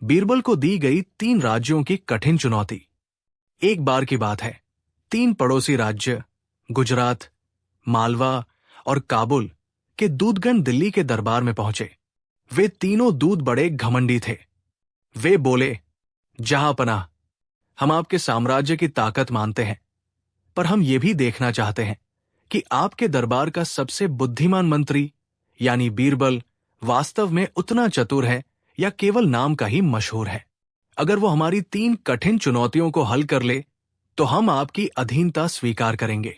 बीरबल को दी गई 3 राज्यों की कठिन चुनौती। एक बार की बात है, 3 पड़ोसी राज्य गुजरात, मालवा और काबुल के दूतगण दिल्ली के दरबार में पहुंचे। वे तीनों दूत बड़े घमंडी थे। वे बोले, जहांपनाह, हम आपके साम्राज्य की ताकत मानते हैं, पर हम ये भी देखना चाहते हैं कि आपके दरबार का सबसे बुद्धिमान मंत्री यानी बीरबल वास्तव में उतना चतुर है या केवल नाम का ही मशहूर है। अगर वो हमारी 3 कठिन चुनौतियों को हल कर ले तो हम आपकी अधीनता स्वीकार करेंगे,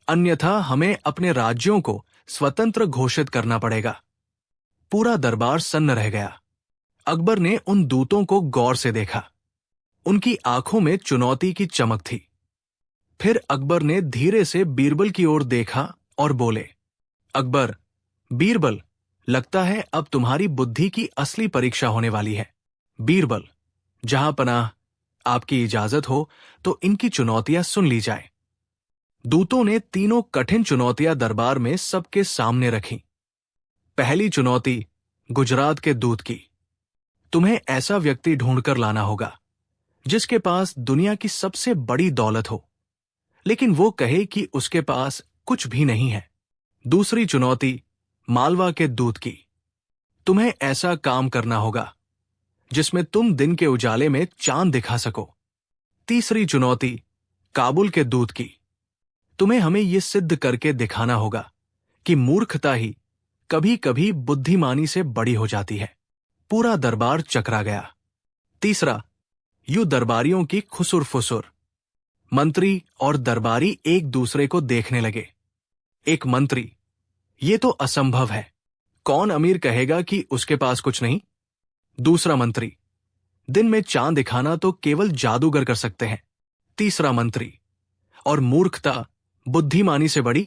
अन्यथा हमें अपने राज्यों को स्वतंत्र घोषित करना पड़ेगा। पूरा दरबार सन्न रह गया। अकबर ने उन दूतों को गौर से देखा। उनकी आंखों में चुनौती की चमक थी। फिर अकबर ने धीरे से बीरबल की ओर देखा और बोले, अकबर, बीरबल, लगता है अब तुम्हारी बुद्धि की असली परीक्षा होने वाली है। बीरबल, जहांपनाह, आपकी इजाजत हो तो इनकी चुनौतियां सुन ली जाए। दूतों ने तीनों कठिन चुनौतियां दरबार में सबके सामने रखीं। पहली चुनौती गुजरात के दूत की। तुम्हें ऐसा व्यक्ति ढूंढकर लाना होगा जिसके पास दुनिया की सबसे बड़ी दौलत हो, लेकिन वो कहे कि उसके पास कुछ भी नहीं है। दूसरी चुनौती मालवा के दूत की। तुम्हें ऐसा काम करना होगा जिसमें तुम दिन के उजाले में चांद दिखा सको। तीसरी चुनौती काबुल के दूत की। तुम्हें हमें यह सिद्ध करके दिखाना होगा कि मूर्खता ही कभी कभी बुद्धिमानी से बड़ी हो जाती है। पूरा दरबार चकरा गया। तीसरा, यूं दरबारियों की खुसुर फुसुर। मंत्री और दरबारी एक दूसरे को देखने लगे। एक मंत्री, ये तो असंभव है, कौन अमीर कहेगा कि उसके पास कुछ नहीं। दूसरा मंत्री, दिन में चांद दिखाना तो केवल जादूगर कर सकते हैं। तीसरा मंत्री, और मूर्खता बुद्धिमानी से बड़ी,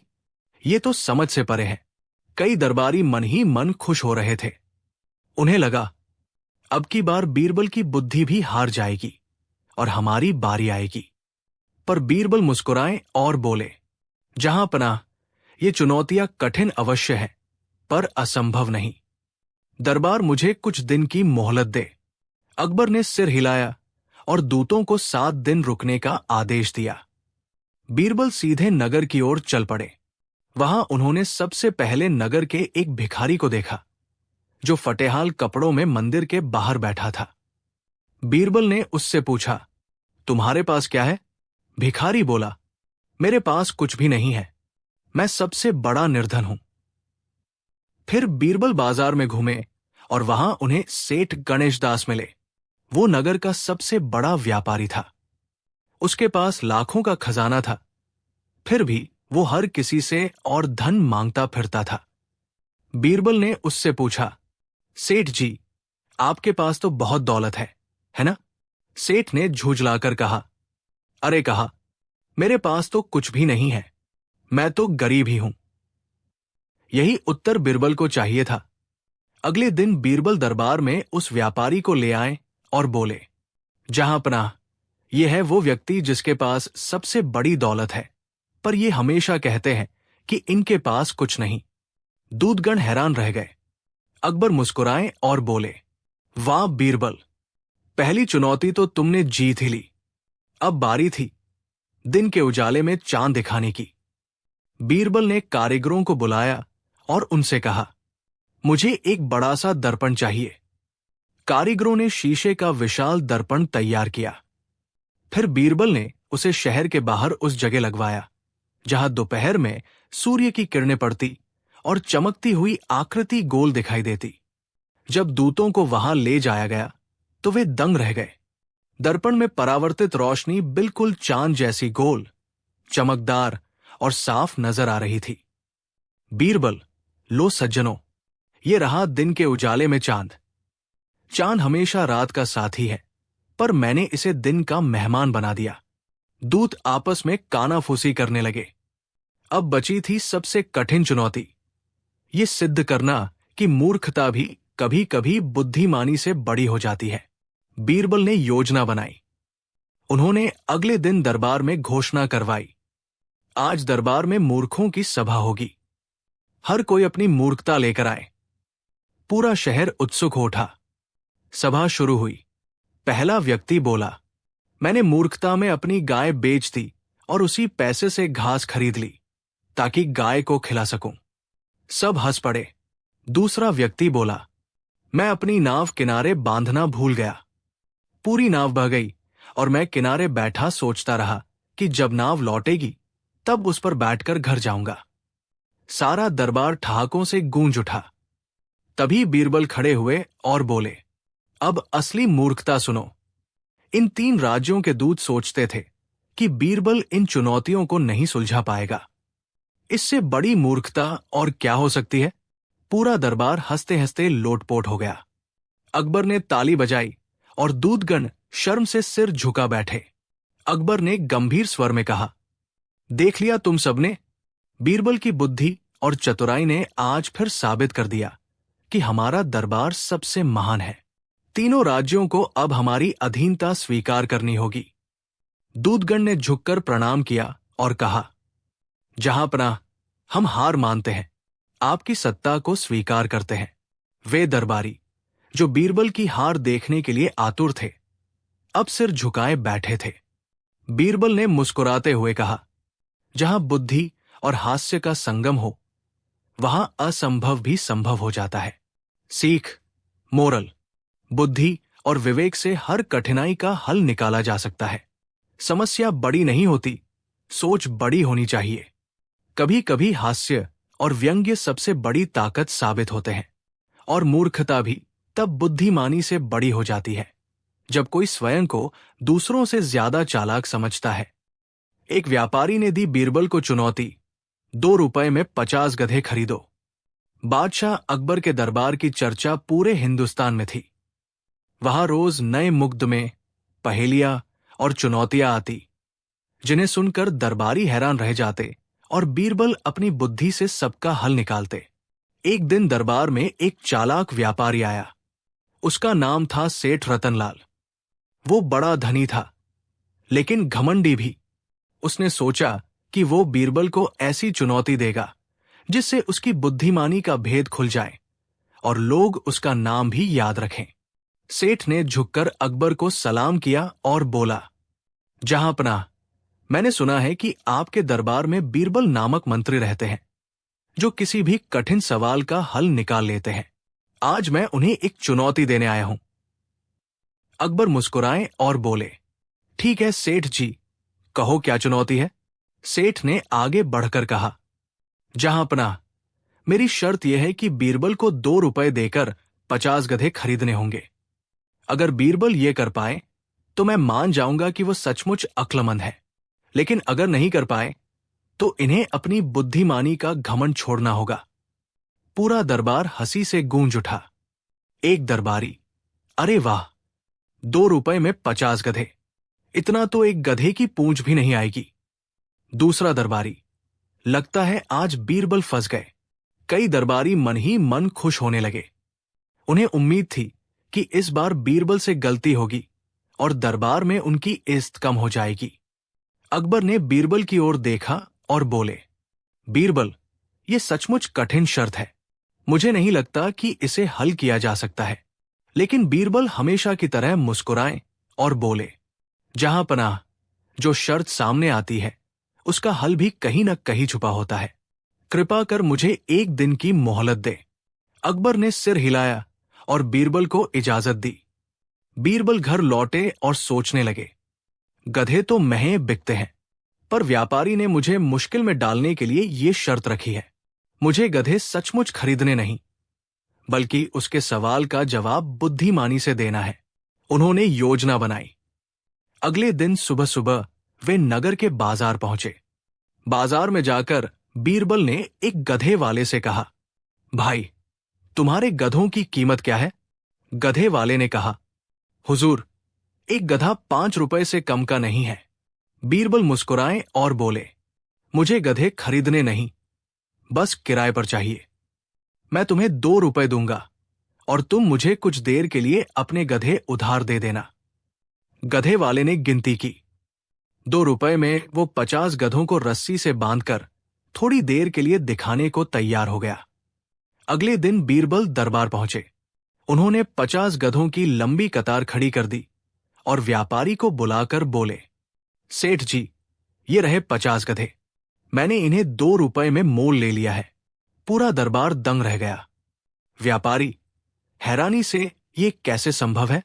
ये तो समझ से परे है। कई दरबारी मन ही मन खुश हो रहे थे। उन्हें लगा, अब की बार बीरबल की बुद्धि भी हार जाएगी और हमारी बारी आएगी। पर बीरबल मुस्कुराए और बोले, जहांपनाह, ये चुनौतियां कठिन अवश्य है, पर असंभव नहीं। दरबार मुझे कुछ दिन की मोहलत दे। अकबर ने सिर हिलाया और दूतों को 7 दिन रुकने का आदेश दिया। बीरबल सीधे नगर की ओर चल पड़े। वहां उन्होंने सबसे पहले नगर के एक भिखारी को देखा जो फटेहाल कपड़ों में मंदिर के बाहर बैठा था। बीरबल ने उससे पूछा, तुम्हारे पास क्या है? भिखारी बोला, मेरे पास कुछ भी नहीं है, मैं सबसे बड़ा निर्धन हूं। फिर बीरबल बाजार में घूमे और वहां उन्हें सेठ गणेश दास मिले। वो नगर का सबसे बड़ा व्यापारी था। उसके पास लाखों का खजाना था, फिर भी वो हर किसी से और धन मांगता फिरता था। बीरबल ने उससे पूछा, सेठ जी, आपके पास तो बहुत दौलत है ना? सेठ ने झुंझलाकर कहा, अरे कहा, मेरे पास तो कुछ भी नहीं है, मैं तो गरीब ही हूं। यही उत्तर बीरबल को चाहिए था। अगले दिन बीरबल दरबार में उस व्यापारी को ले आए और बोले, जहांपनाह, यह है वो व्यक्ति जिसके पास सबसे बड़ी दौलत है, पर ये हमेशा कहते हैं कि इनके पास कुछ नहीं। दूतगण हैरान रह गए। अकबर मुस्कुराए और बोले, वाह बीरबल, पहली चुनौती तो तुमने जीत ही ली। अब बारी थी दिन के उजाले में चांद दिखाने की। बीरबल ने कारीगरों को बुलाया और उनसे कहा, मुझे एक बड़ा सा दर्पण चाहिए। कारीगरों ने शीशे का विशाल दर्पण तैयार किया। फिर बीरबल ने उसे शहर के बाहर उस जगह लगवाया जहां दोपहर में सूर्य की किरणें पड़ती और चमकती हुई आकृति गोल दिखाई देती। जब दूतों को वहां ले जाया गया तो वे दंग रह गए। दर्पण में परावर्तित रोशनी बिल्कुल चांद जैसी गोल, चमकदार और साफ नजर आ रही थी। बीरबल, लो सज्जनों, ये रहा दिन के उजाले में चांद। चांद हमेशा रात का साथी है, पर मैंने इसे दिन का मेहमान बना दिया। दूत आपस में कानाफूसी करने लगे। अब बची थी सबसे कठिन चुनौती, ये सिद्ध करना कि मूर्खता भी कभी कभी बुद्धिमानी से बड़ी हो जाती है। बीरबल ने योजना बनाई। उन्होंने अगले दिन दरबार में घोषणा करवाई, आज दरबार में मूर्खों की सभा होगी, हर कोई अपनी मूर्खता लेकर आए। पूरा शहर उत्सुक हो उठा। सभा शुरू हुई। पहला व्यक्ति बोला, मैंने मूर्खता में अपनी गाय बेच दी और उसी पैसे से घास खरीद ली ताकि गाय को खिला सकूं। सब हंस पड़े। दूसरा व्यक्ति बोला, मैं अपनी नाव किनारे बांधना भूल गया। पूरी नाव बह गई और मैं किनारे बैठा सोचता रहा कि जब नाव लौटेगी तब उस पर बैठकर घर जाऊंगा। सारा दरबार ठहाकों से गूंज उठा। तभी बीरबल खड़े हुए और बोले, अब असली मूर्खता सुनो। इन 3 राज्यों के दूत सोचते थे कि बीरबल इन चुनौतियों को नहीं सुलझा पाएगा। इससे बड़ी मूर्खता और क्या हो सकती है? पूरा दरबार हंसते हंसते लोटपोट हो गया। अकबर ने ताली बजाई और दूतगण शर्म से सिर झुका बैठे। अकबर ने गंभीर स्वर में कहा, देख लिया तुम सबने, बीरबल की बुद्धि और चतुराई ने आज फिर साबित कर दिया कि हमारा दरबार सबसे महान है। तीनों राज्यों को अब हमारी अधीनता स्वीकार करनी होगी। दूतगण ने झुककर प्रणाम किया और कहा, जहांपनाह, हम हार मानते हैं, आपकी सत्ता को स्वीकार करते हैं। वे दरबारी जो बीरबल की हार देखने के लिए आतुर थे, अब सिर झुकाए बैठे थे। बीरबल ने मुस्कुराते हुए कहा, जहां बुद्धि और हास्य का संगम हो, वहां असंभव भी संभव हो जाता है। सीख, मोरल, बुद्धि और विवेक से हर कठिनाई का हल निकाला जा सकता है। समस्या बड़ी नहीं होती, सोच बड़ी होनी चाहिए। कभी कभी हास्य और व्यंग्य सबसे बड़ी ताकत साबित होते हैं, और मूर्खता भी तब बुद्धिमानी से बड़ी हो जाती है जब कोई स्वयं को दूसरों से ज्यादा चालाक समझता है। एक व्यापारी ने दी बीरबल को चुनौती, 2 रुपए में 50 गधे खरीदो। बादशाह अकबर के दरबार की चर्चा पूरे हिंदुस्तान में थी। वहां रोज नए मुकदमे, पहेलियां और चुनौतियां आती, जिन्हें सुनकर दरबारी हैरान रह जाते और बीरबल अपनी बुद्धि से सबका हल निकालते। एक दिन दरबार में एक चालाक व्यापारी आया। उसका नाम था सेठ रतनलाल। वो बड़ा धनी था, लेकिन घमंडी भी। उसने सोचा कि वो बीरबल को ऐसी चुनौती देगा जिससे उसकी बुद्धिमानी का भेद खुल जाए और लोग उसका नाम भी याद रखें। सेठ ने झुककर अकबर को सलाम किया और बोला, जहांपनाह, मैंने सुना है कि आपके दरबार में बीरबल नामक मंत्री रहते हैं जो किसी भी कठिन सवाल का हल निकाल लेते हैं। आज मैं उन्हें एक चुनौती देने आया हूं। अकबर मुस्कुराए और बोले, ठीक है सेठ जी, कहो क्या चुनौती है। सेठ ने आगे बढ़कर कहा, जहांपनाह, मेरी शर्त यह है कि बीरबल को 2 रुपए देकर 50 गधे खरीदने होंगे। अगर बीरबल ये कर पाए तो मैं मान जाऊंगा कि वो सचमुच अक्लमंद है, लेकिन अगर नहीं कर पाए तो इन्हें अपनी बुद्धिमानी का घमंड छोड़ना होगा। पूरा दरबार हंसी से गूंज उठा। एक दरबारी, अरे वाह, 2 रुपए में 50 गधे, इतना तो एक गधे की पूंछ भी नहीं आएगी। दूसरा दरबारी, लगता है आज बीरबल फंस गए। कई दरबारी मन ही मन खुश होने लगे। उन्हें उम्मीद थी कि इस बार बीरबल से गलती होगी और दरबार में उनकी इज्जत कम हो जाएगी। अकबर ने बीरबल की ओर देखा और बोले, बीरबल, ये सचमुच कठिन शर्त है। मुझे नहीं लगता कि इसे हल किया जा सकता है। लेकिन बीरबल हमेशा की तरह मुस्कुराए और बोले, जहांपनाह, जो शर्त सामने आती है उसका हल भी कहीं न कहीं छुपा होता है। कृपा कर मुझे 1 दिन की मोहलत दे। अकबर ने सिर हिलाया और बीरबल को इजाजत दी। बीरबल घर लौटे और सोचने लगे, गधे तो महंगे बिकते हैं, पर व्यापारी ने मुझे मुश्किल में डालने के लिए ये शर्त रखी है। मुझे गधे सचमुच खरीदने नहीं, बल्कि उसके सवाल का जवाब बुद्धिमानी से देना है। उन्होंने योजना बनाई। अगले दिन सुबह सुबह वे नगर के बाजार पहुंचे। बाजार में जाकर बीरबल ने एक गधे वाले से कहा, भाई, तुम्हारे गधों की कीमत क्या है? गधे वाले ने कहा, हुजूर, एक गधा 5 रुपए से कम का नहीं है। बीरबल मुस्कुराए और बोले, मुझे गधे खरीदने नहीं, बस किराए पर चाहिए। मैं तुम्हें 2 रुपए दूंगा और तुम मुझे कुछ देर के लिए अपने गधे उधार दे देना। गधे वाले ने गिनती की। 2 रुपए में वो 50 गधों को रस्सी से बांधकर थोड़ी देर के लिए दिखाने को तैयार हो गया। अगले दिन बीरबल दरबार पहुंचे। उन्होंने 50 गधों की लंबी कतार खड़ी कर दी और व्यापारी को बुलाकर बोले, सेठ जी, ये रहे 50 गधे। मैंने इन्हें 2 रुपए में मोल ले लिया है। पूरा दरबार दंग रह गया। व्यापारी हैरानी से, ये कैसे संभव है?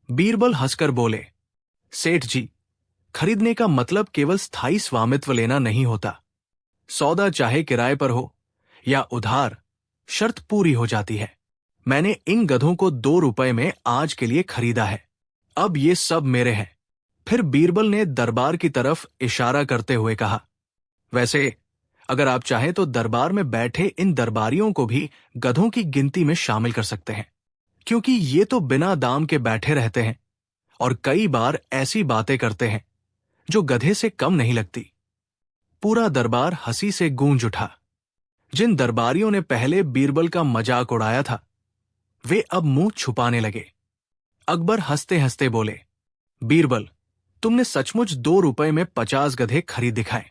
बीरबल हंसकर बोले, सेठ जी, खरीदने का मतलब केवल स्थायी स्वामित्व लेना नहीं होता। सौदा चाहे किराए पर हो या उधार, शर्त पूरी हो जाती है। मैंने इन गधों को 2 रुपए में आज के लिए खरीदा है। अब ये सब मेरे हैं। फिर बीरबल ने दरबार की तरफ इशारा करते हुए कहा, वैसे अगर आप चाहें तो दरबार में बैठे इन दरबारियों को भी गधों की गिनती में शामिल कर सकते हैं, क्योंकि ये तो बिना दाम के बैठे रहते हैं और कई बार ऐसी बातें करते हैं जो गधे से कम नहीं लगती। पूरा दरबार हंसी से गूंज उठा। जिन दरबारियों ने पहले बीरबल का मजाक उड़ाया था, वे अब मुंह छुपाने लगे। अकबर हंसते हंसते बोले, बीरबल, तुमने सचमुच 2 रुपए में 50 गधे खरीद दिखाए।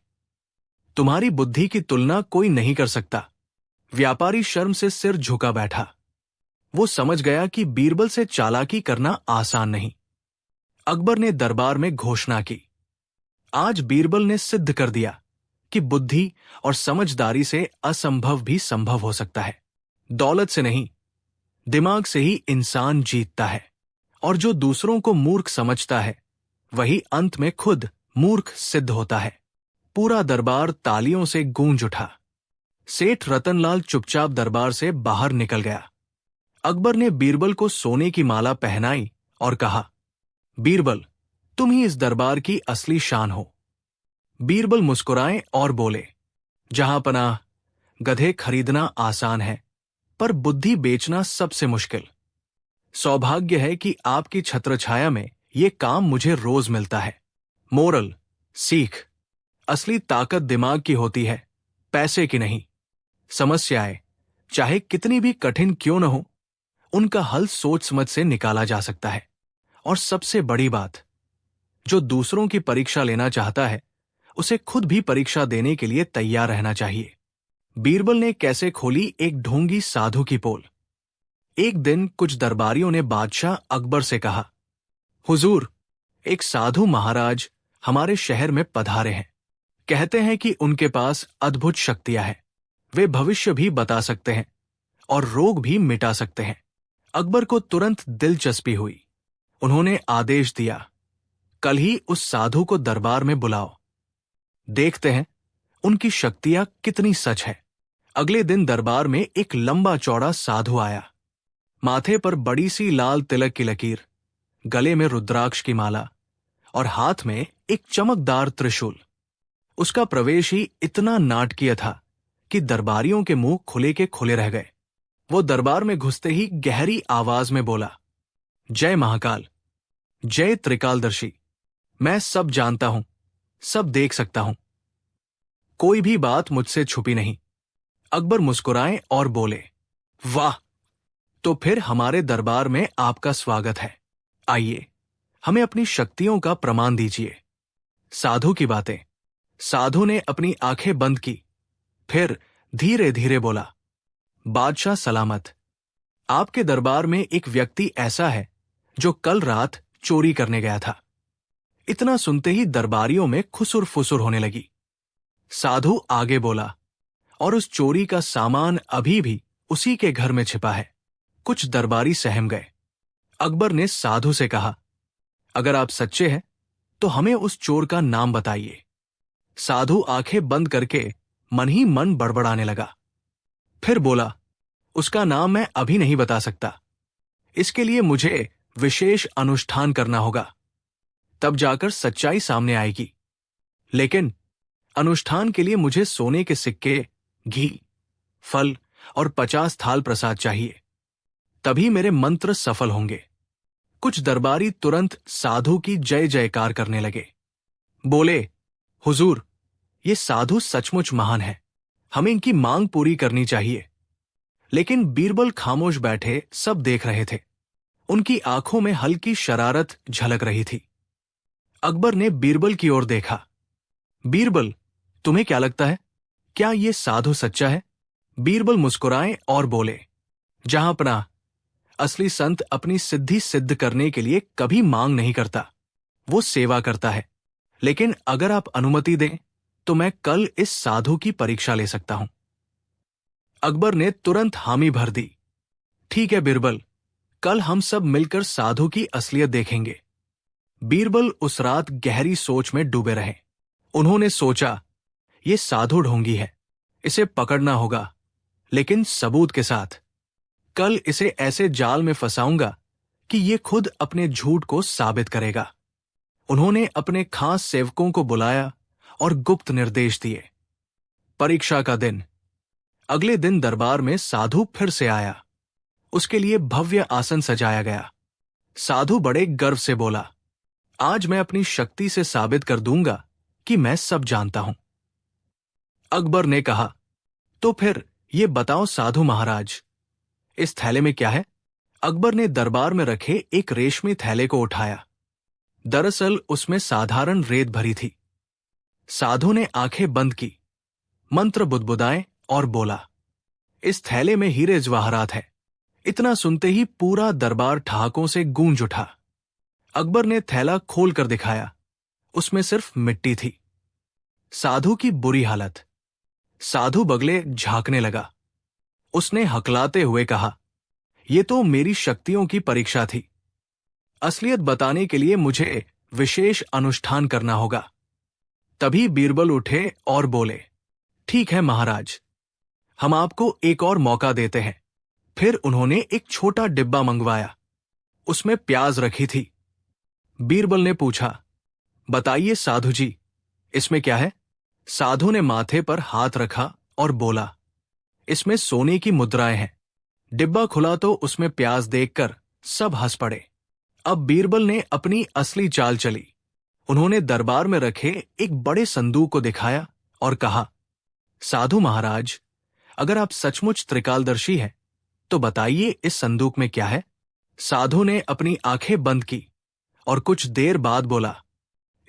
तुम्हारी बुद्धि की तुलना कोई नहीं कर सकता। व्यापारी शर्म से सिर झुका बैठा। वो समझ गया कि बीरबल से चालाकी करना आसान नहीं। अकबर ने दरबार में घोषणा की, आज बीरबल ने सिद्ध कर दिया कि बुद्धि और समझदारी से असंभव भी संभव हो सकता है। दौलत से नहीं, दिमाग से ही इंसान जीतता है, और जो दूसरों को मूर्ख समझता है वही अंत में खुद मूर्ख सिद्ध होता है। पूरा दरबार तालियों से गूंज उठा। सेठ रतनलाल चुपचाप दरबार से बाहर निकल गया। अकबर ने बीरबल को सोने की माला पहनाई और कहा, बीरबल, तुम ही इस दरबार की असली शान हो। बीरबल मुस्कुराए और बोले, जहां पनाह, गधे खरीदना आसान है, पर बुद्धि बेचना सबसे मुश्किल। सौभाग्य है कि आपकी छत्रछाया में ये काम मुझे रोज मिलता है। मोरल, सीख, असली ताकत दिमाग की होती है, पैसे की नहीं। समस्याएं चाहे कितनी भी कठिन क्यों न हो, उनका हल सोच समझ से निकाला जा सकता है। और सबसे बड़ी बात, जो दूसरों की परीक्षा लेना चाहता है, उसे खुद भी परीक्षा देने के लिए तैयार रहना चाहिए। बीरबल ने कैसे खोली एक ढोंगी साधु की पोल। एक दिन कुछ दरबारियों ने बादशाह अकबर से कहा, हुजूर, एक साधु महाराज हमारे शहर में पधारे हैं। कहते हैं कि उनके पास अद्भुत शक्तियां हैं। वे भविष्य भी बता सकते हैं और रोग भी मिटा सकते हैं। अकबर को तुरंत दिलचस्पी हुई। उन्होंने आदेश दिया, कल ही उस साधु को दरबार में बुलाओ। देखते हैं उनकी शक्तियां कितनी सच है। अगले दिन दरबार में एक लंबा चौड़ा साधु आया। माथे पर बड़ी सी लाल तिलक की लकीर, गले में रुद्राक्ष की माला और हाथ में एक चमकदार त्रिशूल। उसका प्रवेश ही इतना नाटकीय था कि दरबारियों के मुंह खुले के खुले रह गए। वो दरबार में घुसते ही गहरी आवाज में बोला, जय महाकाल, जय त्रिकालदर्शी। मैं सब जानता हूं, सब देख सकता हूं। कोई भी बात मुझसे छुपी नहीं। अकबर मुस्कुराए और बोले, वाह, तो फिर हमारे दरबार में आपका स्वागत है। आइए, हमें अपनी शक्तियों का प्रमाण दीजिए। साधु की बातें। साधु ने अपनी आंखें बंद की, फिर धीरे धीरे बोला, बादशाह सलामत। आपके दरबार में एक व्यक्ति ऐसा है जो कल रात चोरी करने गया था। इतना सुनते ही दरबारियों में खुसुर फुसुर होने लगी। साधु आगे बोला, और उस चोरी का सामान अभी भी उसी के घर में छिपा है। कुछ दरबारी सहम गए। अकबर ने साधु से कहा, अगर आप सच्चे हैं तो हमें उस चोर का नाम बताइए। साधु आंखें बंद करके मन ही मन बड़बड़ाने लगा। फिर बोला, उसका नाम मैं अभी नहीं बता सकता। इसके लिए मुझे विशेष अनुष्ठान करना होगा, तब जाकर सच्चाई सामने आएगी। लेकिन अनुष्ठान के लिए मुझे सोने के सिक्के, घी, फल और 50 थाल प्रसाद चाहिए, तभी मेरे मंत्र सफल होंगे। कुछ दरबारी तुरंत साधु की जय जयकार करने लगे। बोले, हुजूर, ये साधु सचमुच महान है, हमें इनकी मांग पूरी करनी चाहिए। लेकिन बीरबल खामोश बैठे सब देख रहे थे। उनकी आंखों में हल्की शरारत झलक रही थी। अकबर ने बीरबल की ओर देखा। बीरबल, तुम्हें क्या लगता है, क्या ये साधु सच्चा है? बीरबल मुस्कुराए और बोले, जहां पनाह, असली संत अपनी सिद्धि सिद्ध करने के लिए कभी मांग नहीं करता, वो सेवा करता है। लेकिन अगर आप अनुमति दें तो मैं कल इस साधु की परीक्षा ले सकता हूं। अकबर ने तुरंत हामी भर दी। ठीक है बीरबल, कल हम सब मिलकर साधु की असलियत देखेंगे। बीरबल उस रात गहरी सोच में डूबे रहे। उन्होंने सोचा, ये साधु ढोंगी है, इसे पकड़ना होगा, लेकिन सबूत के साथ। कल इसे ऐसे जाल में फंसाऊंगा कि ये खुद अपने झूठ को साबित करेगा। उन्होंने अपने खास सेवकों को बुलाया और गुप्त निर्देश दिए। परीक्षा का दिन। अगले दिन दरबार में साधु फिर से आया। उसके लिए भव्य आसन सजाया गया। साधु बड़े गर्व से बोला, आज मैं अपनी शक्ति से साबित कर दूंगा कि मैं सब जानता हूं। अकबर ने कहा, तो फिर ये बताओ साधु महाराज, इस थैले में क्या है? अकबर ने दरबार में रखे एक रेशमी थैले को उठाया। दरअसल उसमें साधारण रेत भरी थी। साधु ने आंखें बंद की, मंत्र बुदबुदाए और बोला, इस थैले में हीरे जवाहरात है। इतना सुनते ही पूरा दरबार ठहाकों से गूंज उठा। अकबर ने थैला खोल कर दिखाया, उसमें सिर्फ मिट्टी थी। साधु की बुरी हालत। साधु बगले झांकने लगा। उसने हकलाते हुए कहा, यह तो मेरी शक्तियों की परीक्षा थी। असलियत बताने के लिए मुझे विशेष अनुष्ठान करना होगा। तभी बीरबल उठे और बोले, ठीक है महाराज, हम आपको एक और मौका देते हैं। फिर उन्होंने एक छोटा डिब्बा मंगवाया। उसमें प्याज रखी थी। बीरबल ने पूछा, बताइए साधु जी, इसमें क्या है? साधु ने माथे पर हाथ रखा और बोला, इसमें सोने की मुद्राएं हैं। डिब्बा खुला तो उसमें प्याज देखकर सब हंस पड़े। अब बीरबल ने अपनी असली चाल चली। उन्होंने दरबार में रखे एक बड़े संदूक को दिखाया और कहा, साधु महाराज, अगर आप सचमुच त्रिकालदर्शी हैं तो बताइए इस संदूक में क्या है? साधु ने अपनी आंखें बंद की और कुछ देर बाद बोला,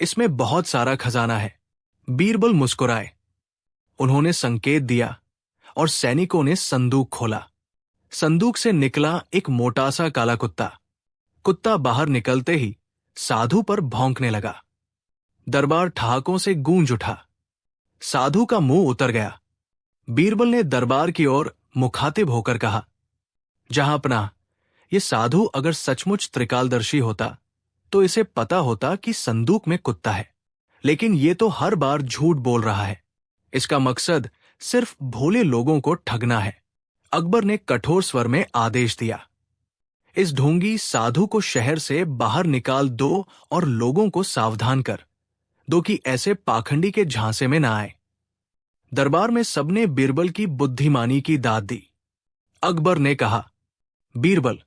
इसमें बहुत सारा खजाना है। बीरबल मुस्कुराए। उन्होंने संकेत दिया और सैनिकों ने संदूक खोला। संदूक से निकला एक मोटा सा काला कुत्ता। कुत्ता बाहर निकलते ही साधु पर भौंकने लगा। दरबार ठहाकों से गूंज उठा। साधु का मुंह उतर गया। बीरबल ने दरबार की ओर मुखातिब होकर कहा, जहांपनाह, ये साधु अगर सचमुच त्रिकालदर्शी होता तो इसे पता होता कि संदूक में कुत्ता है, लेकिन ये तो हर बार झूठ बोल रहा है। इसका मकसद सिर्फ भोले लोगों को ठगना है। अकबर ने कठोर स्वर में आदेश दिया, इस ढोंगी साधु को शहर से बाहर निकाल दो और लोगों को सावधान कर दो कि ऐसे पाखंडी के झांसे में ना आए। दरबार में सबने बीरबल की बुद्धिमानी की दाद दी। अकबर ने कहा, बीरबल,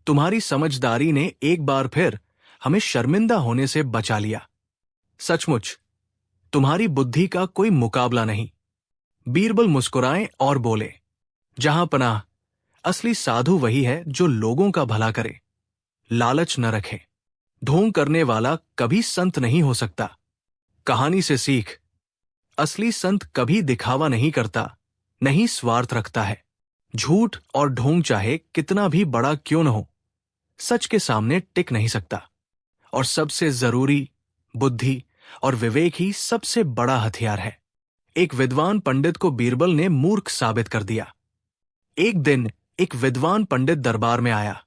तुम्हारी समझदारी ने एक बार फिर हमें शर्मिंदा होने से बचा लिया। सचमुच तुम्हारी बुद्धि का कोई मुकाबला नहीं। बीरबल मुस्कुराए और बोले, जहांपनाह, असली साधु वही है जो लोगों का भला करे, लालच न रखे। ढोंग करने वाला कभी संत नहीं हो सकता। कहानी से सीख, असली संत कभी दिखावा नहीं करता, नहीं स्वार्थ रखता है। झूठ और ढोंग चाहे कितना भी बड़ा क्यों न हो, सच के सामने टिक नहीं सकता। और सबसे जरूरी, बुद्धि और विवेक ही सबसे बड़ा हथियार है। एक विद्वान पंडित को बीरबल ने मूर्ख साबित कर दिया। एक दिन एक विद्वान पंडित दरबार में आया।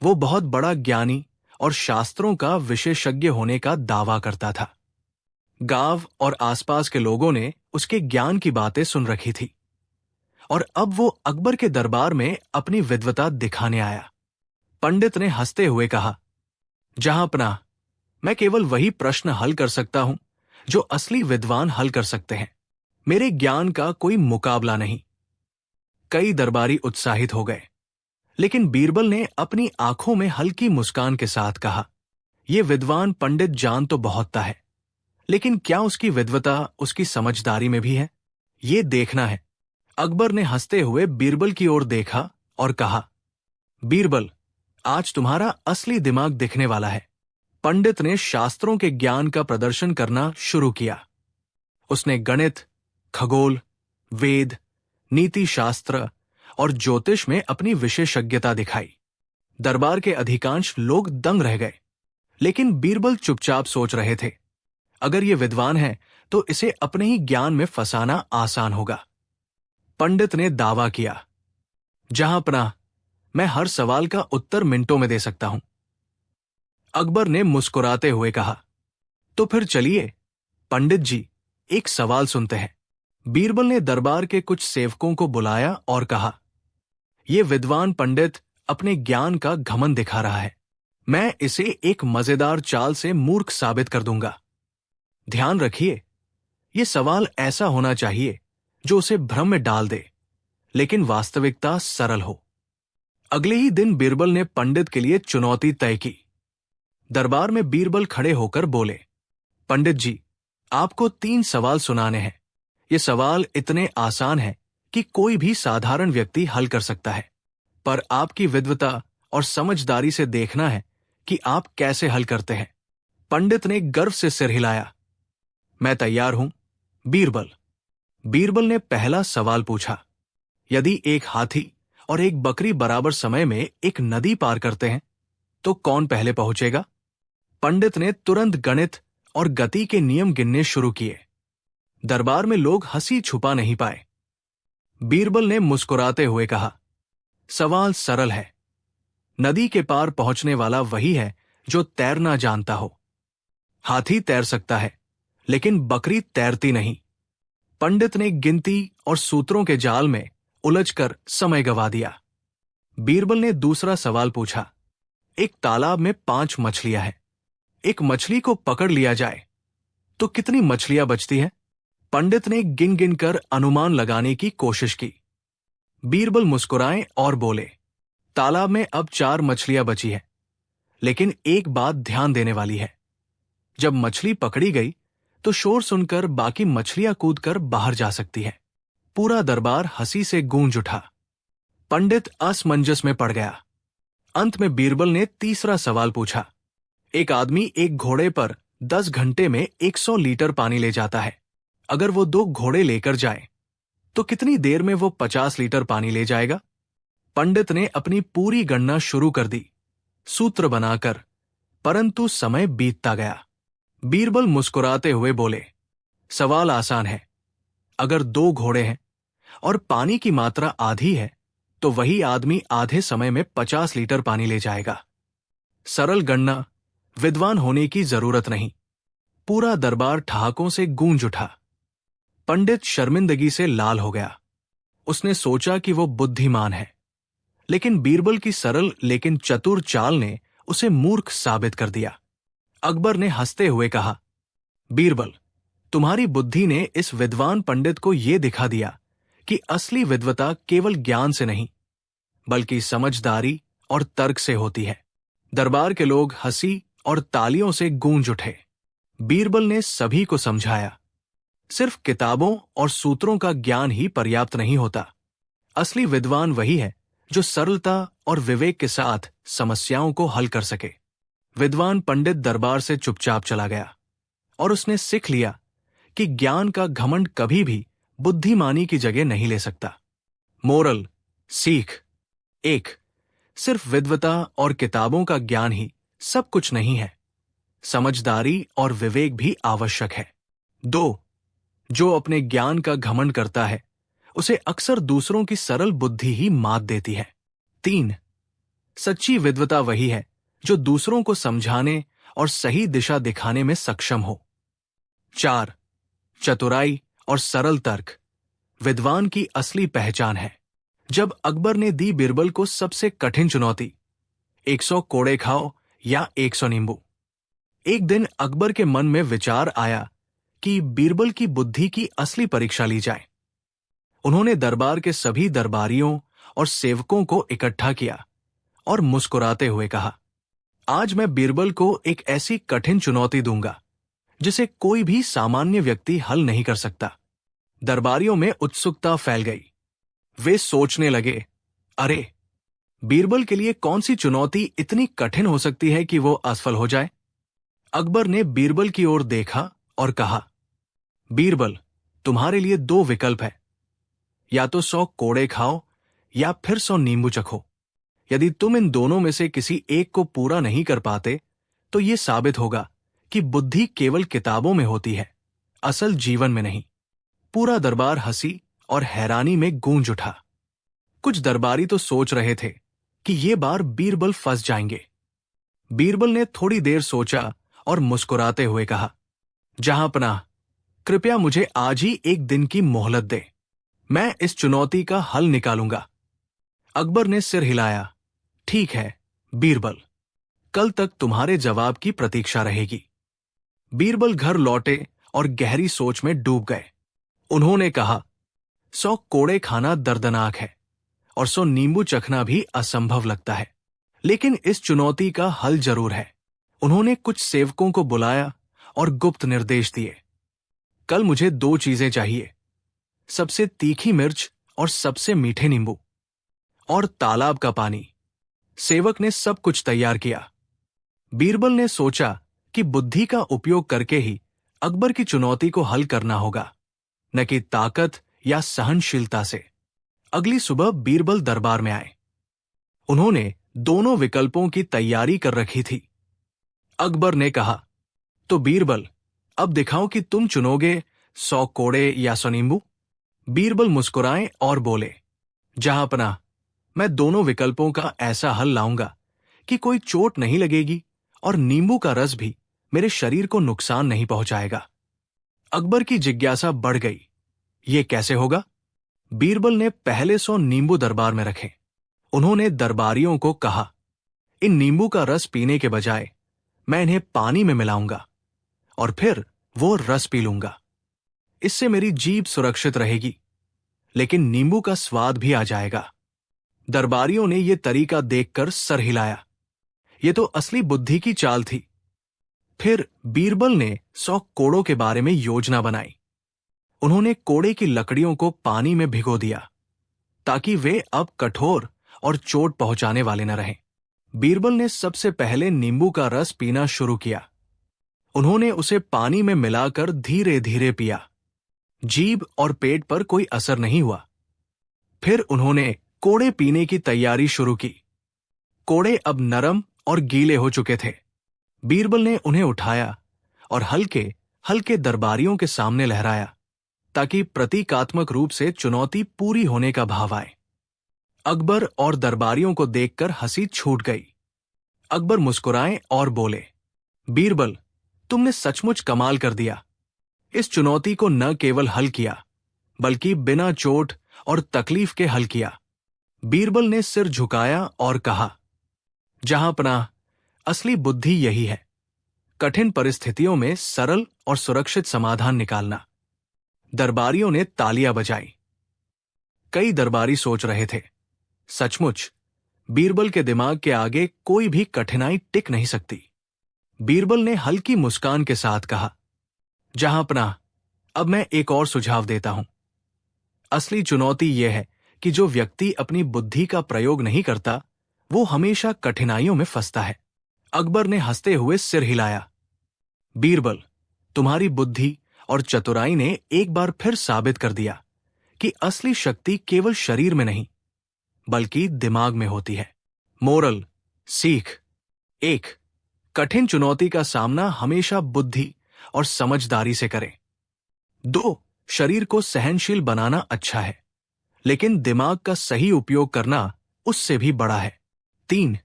वो बहुत बड़ा ज्ञानी और शास्त्रों का विशेषज्ञ होने का दावा करता था। गांव और आसपास के लोगों ने उसके ज्ञान की बातें सुन रखी थी और अब वो अकबर के दरबार में अपनी विद्वता दिखाने आया। पंडित ने हंसते हुए कहा, जहांपनाह, मैं केवल वही प्रश्न हल कर सकता हूं जो असली विद्वान हल कर सकते हैं। मेरे ज्ञान का कोई मुकाबला नहीं। कई दरबारी उत्साहित हो गए, लेकिन बीरबल ने अपनी आंखों में हल्की मुस्कान के साथ कहा, यह विद्वान पंडित जान तो बहुतता है, लेकिन क्या उसकी विद्वता उसकी समझदारी में भी है? ये देखना है। अकबर ने हंसते हुए बीरबल की ओर देखा और कहा, बीरबल, आज तुम्हारा असली दिमाग दिखने वाला है। पंडित ने शास्त्रों के ज्ञान का प्रदर्शन करना शुरू किया। उसने गणित, खगोल, वेद, नीति शास्त्र और ज्योतिष में अपनी विशेषज्ञता दिखाई। दरबार के अधिकांश लोग दंग रह गए, लेकिन बीरबल चुपचाप सोच रहे थे, अगर ये विद्वान है तो इसे अपने ही ज्ञान में फंसाना आसान होगा। पंडित ने दावा किया, जहां पनाह, मैं हर सवाल का उत्तर मिनटों में दे सकता हूं। अकबर ने मुस्कुराते हुए कहा, तो फिर चलिए पंडित जी, एक सवाल सुनते हैं। बीरबल ने दरबार के कुछ सेवकों को बुलाया और कहा, यह विद्वान पंडित अपने ज्ञान का घमंड दिखा रहा है। मैं इसे एक मजेदार चाल से मूर्ख साबित कर दूंगा। ध्यान रखिए, यह सवाल ऐसा होना चाहिए जो उसे भ्रम में डाल दे, लेकिन वास्तविकता सरल हो। अगले ही दिन बीरबल ने पंडित के लिए चुनौती तय की। दरबार में बीरबल खड़े होकर बोले, पंडित जी, आपको 3 सवाल सुनाने हैं। ये सवाल इतने आसान हैं कि कोई भी साधारण व्यक्ति हल कर सकता है, पर आपकी विद्वता और समझदारी से देखना है कि आप कैसे हल करते हैं। पंडित ने गर्व से सिर हिलाया। मैं तैयार हूं, बीरबल। बीरबल ने पहला सवाल पूछा, यदि एक हाथी और एक बकरी बराबर समय में एक नदी पार करते हैं तो कौन पहले पहुंचेगा? पंडित ने तुरंत गणित और गति के नियम गिनने शुरू किए। दरबार में लोग हंसी छुपा नहीं पाए। बीरबल ने मुस्कुराते हुए कहा, सवाल सरल है। नदी के पार पहुंचने वाला वही है जो तैरना जानता हो। हाथी तैर सकता है, लेकिन बकरी तैरती नहीं। पंडित ने गिनती और सूत्रों के जाल में उलझकर समय गंवा दिया। बीरबल ने दूसरा सवाल पूछा, एक तालाब में 5 मछलियां हैं। एक मछली को पकड़ लिया जाए तो कितनी मछलियां बचती हैं? पंडित ने गिन गिन कर अनुमान लगाने की कोशिश की। बीरबल मुस्कुराए और बोले, तालाब में अब 4 मछलियां बची हैं, लेकिन एक बात ध्यान देने वाली है। जब मछली पकड़ी गई तो शोर सुनकर बाकी मछलियां कूदकर बाहर जा सकती हैं। पूरा दरबार हंसी से गूंज उठा। पंडित असमंजस में पड़ गया। अंत में बीरबल ने तीसरा सवाल पूछा, एक आदमी एक घोड़े पर 10 घंटे में 100 लीटर पानी ले जाता है। अगर वो 2 घोड़े लेकर जाए तो कितनी देर में वो 50 लीटर पानी ले जाएगा? पंडित ने अपनी पूरी गणना शुरू कर दी, सूत्र बनाकर, परंतु समय बीतता गया। बीरबल मुस्कुराते हुए बोले, सवाल आसान है। अगर 2 घोड़े हैं और पानी की मात्रा आधी है तो वही आदमी आधे समय में 50 लीटर पानी ले जाएगा। सरल गणना, विद्वान होने की जरूरत नहीं। पूरा दरबार ठहाकों से गूंज उठा। पंडित शर्मिंदगी से लाल हो गया। उसने सोचा कि वो बुद्धिमान है, लेकिन बीरबल की सरल लेकिन चतुर चाल ने उसे मूर्ख साबित कर दिया। अकबर ने हंसते हुए कहा, बीरबल, तुम्हारी बुद्धि ने इस विद्वान पंडित को यह दिखा दिया कि असली विद्वता केवल ज्ञान से नहीं, बल्कि समझदारी और तर्क से होती है। दरबार के लोग हंसी और तालियों से गूंज उठे। बीरबल ने सभी को समझाया, सिर्फ किताबों और सूत्रों का ज्ञान ही पर्याप्त नहीं होता। असली विद्वान वही है जो सरलता और विवेक के साथ समस्याओं को हल कर सके। विद्वान पंडित दरबार से चुपचाप चला गया और उसने सीख लिया कि ज्ञान का घमंड कभी भी बुद्धिमानी की जगह नहीं ले सकता। मोरल, सीख 1, सिर्फ विद्वता और किताबों का ज्ञान ही सब कुछ नहीं है। समझदारी और विवेक भी आवश्यक है। 2, जो अपने ज्ञान का घमंड करता है उसे अक्सर दूसरों की सरल बुद्धि ही मात देती है। 3, सच्ची विद्वता वही है जो दूसरों को समझाने और सही दिशा दिखाने में सक्षम हो। 4, चतुराई और सरल तर्क विद्वान की असली पहचान है। जब अकबर ने दी बीरबल को सबसे कठिन चुनौती, 100 कोड़े खाओ या 100 नींबू, एक दिन अकबर के मन में विचार आया कि बीरबल की बुद्धि की असली परीक्षा ली जाए। उन्होंने दरबार के सभी दरबारियों और सेवकों को इकट्ठा किया और मुस्कुराते हुए कहा, आज मैं बीरबल को एक ऐसी कठिन चुनौती दूंगा जिसे कोई भी सामान्य व्यक्ति हल नहीं कर सकता। दरबारियों में उत्सुकता फैल गई। वे सोचने लगे, अरे, बीरबल के लिए कौन सी चुनौती इतनी कठिन हो सकती है कि वो असफल हो जाए? अकबर ने बीरबल की ओर देखा और कहा, बीरबल, तुम्हारे लिए 2 विकल्प है, या तो 100 कोड़े खाओ या फिर 100 नींबू चखो। यदि तुम इन दोनों में से किसी एक को पूरा नहीं कर पाते तो ये साबित होगा कि बुद्धि केवल किताबों में होती है, असल जीवन में नहीं। पूरा दरबार हंसी और हैरानी में गूंज उठा। कुछ दरबारी तो सोच रहे थे कि ये बार बीरबल फंस जाएंगे। बीरबल ने थोड़ी देर सोचा और मुस्कुराते हुए कहा, जहांपनाह, कृपया मुझे आज ही एक दिन की मोहलत दे। मैं इस चुनौती का हल निकालूंगा। अकबर ने सिर हिलाया। ठीक है बीरबल, कल तक तुम्हारे जवाब की प्रतीक्षा रहेगी। बीरबल घर लौटे और गहरी सोच में डूब गए। उन्होंने कहा, 100 कोड़े खाना दर्दनाक है और 100 नींबू चखना भी असंभव लगता है, लेकिन इस चुनौती का हल जरूर है। उन्होंने कुछ सेवकों को बुलाया और गुप्त निर्देश दिए। कल मुझे 2 चीजें चाहिए, सबसे तीखी मिर्च और सबसे मीठे नींबू, और तालाब का पानी। सेवक ने सब कुछ तैयार किया। बीरबल ने सोचा कि बुद्धि का उपयोग करके ही अकबर की चुनौती को हल करना होगा, न कि ताकत या सहनशीलता से। अगली सुबह बीरबल दरबार में आए। उन्होंने दोनों विकल्पों की तैयारी कर रखी थी। अकबर ने कहा, तो बीरबल, अब दिखाओ कि तुम चुनोगे 100 कोड़े या 100 नींबू। बीरबल मुस्कुराए और बोले, जहांपनाह, मैं दोनों विकल्पों का ऐसा हल लाऊंगा कि कोई चोट नहीं लगेगी और नींबू का रस भी मेरे शरीर को नुकसान नहीं पहुंचाएगा। अकबर की जिज्ञासा बढ़ गई, ये कैसे होगा? बीरबल ने पहले 100 नींबू दरबार में रखे। उन्होंने दरबारियों को कहा, इन नींबू का रस पीने के बजाय मैं इन्हें पानी में मिलाऊंगा और फिर वो रस पी लूंगा। इससे मेरी जीभ सुरक्षित रहेगी, लेकिन नींबू का स्वाद भी आ जाएगा। दरबारियों ने यह तरीका देखकर सर हिलाया। ये तो असली बुद्धि की चाल थी। फिर बीरबल ने 100 कोड़ों के बारे में योजना बनाई। उन्होंने कोड़े की लकड़ियों को पानी में भिगो दिया ताकि वे अब कठोर और चोट पहुंचाने वाले न रहें। बीरबल ने सबसे पहले नींबू का रस पीना शुरू किया। उन्होंने उसे पानी में मिलाकर धीरे धीरे पिया। जीभ और पेट पर कोई असर नहीं हुआ। फिर उन्होंने कोड़े पीने की तैयारी शुरू की। कोड़े अब नरम और गीले हो चुके थे। बीरबल ने उन्हें उठाया और हल्के हल्के दरबारियों के सामने लहराया ताकि प्रतीकात्मक रूप से चुनौती पूरी होने का भाव आए। अकबर और दरबारियों को देखकर हंसी छूट गई। अकबर मुस्कुराए और बोले, बीरबल, तुमने सचमुच कमाल कर दिया। इस चुनौती को न केवल हल किया, बल्कि बिना चोट और तकलीफ के हल किया। बीरबल ने सिर झुकाया और कहा, जहांपनाह, असली बुद्धि यही है, कठिन परिस्थितियों में सरल और सुरक्षित समाधान निकालना। दरबारियों ने तालियां बजाई। कई दरबारी सोच रहे थे, सचमुच बीरबल के दिमाग के आगे कोई भी कठिनाई टिक नहीं सकती। बीरबल ने हल्की मुस्कान के साथ कहा, जहांपनाह, अब मैं एक और सुझाव देता हूं। असली चुनौती यह है कि जो व्यक्ति अपनी बुद्धि का प्रयोग नहीं करता, वो हमेशा कठिनाइयों में फंसता है। अकबर ने हंसते हुए सिर हिलाया। बीरबल, तुम्हारी बुद्धि और चतुराई ने एक बार फिर साबित कर दिया कि असली शक्ति केवल शरीर में नहीं, बल्कि दिमाग में होती है। मोरल, सीख: 1. कठिन चुनौती का सामना हमेशा बुद्धि और समझदारी से करें। 2. शरीर को सहनशील बनाना अच्छा है, लेकिन दिमाग का सही उपयोग करना उससे भी बड़ा है। 3.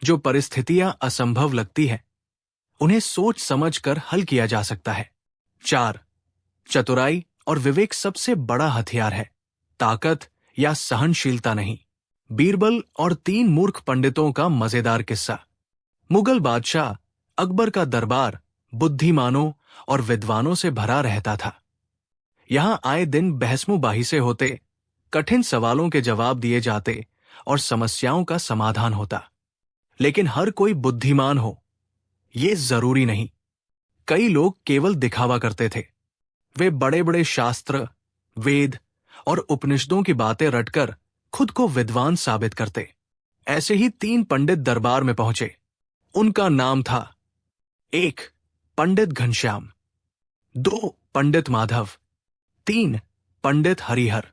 जो परिस्थितियां असंभव लगती है, उन्हें सोच समझकर हल किया जा सकता है। 4. चतुराई और विवेक सबसे बड़ा हथियार है, ताकत या सहनशीलता नहीं। बीरबल और 3 मूर्ख पंडितों का मजेदार किस्सा। मुगल बादशाह अकबर का दरबार बुद्धिमानों और विद्वानों से भरा रहता था। यहां आए दिन बहसमुबाही से होते, कठिन सवालों के जवाब दिए जाते और समस्याओं का समाधान होता। लेकिन हर कोई बुद्धिमान हो, ये जरूरी नहीं। कई लोग केवल दिखावा करते थे। वे बड़े बड़े शास्त्र, वेद और उपनिषदों की बातें रटकर खुद को विद्वान साबित करते। ऐसे ही 3 पंडित दरबार में पहुंचे। उनका नाम था 1. पंडित घनश्याम, 2. पंडित माधव, 3. पंडित हरिहर।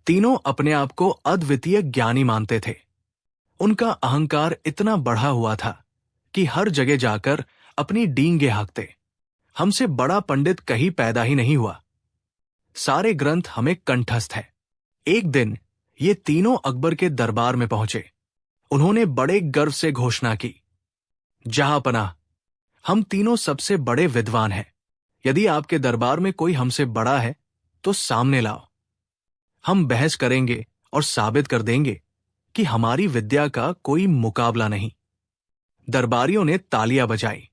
तीनों अपने आप को अद्वितीय ज्ञानी मानते थे। उनका अहंकार इतना बढ़ा हुआ था कि हर जगह जाकर अपनी डींगे हाँकते। हमसे बड़ा पंडित कहीं पैदा ही नहीं हुआ। सारे ग्रंथ हमें कंठस्थ है। एक दिन ये तीनों अकबर के दरबार में पहुंचे। उन्होंने बड़े गर्व से घोषणा की, जहांपनाह, हम तीनों सबसे बड़े विद्वान हैं। यदि आपके दरबार में कोई हमसे बड़ा है तो सामने लाओ। हम बहस करेंगे और साबित कर देंगे कि हमारी विद्या का कोई मुकाबला नहीं। दरबारियों ने तालियां बजाई।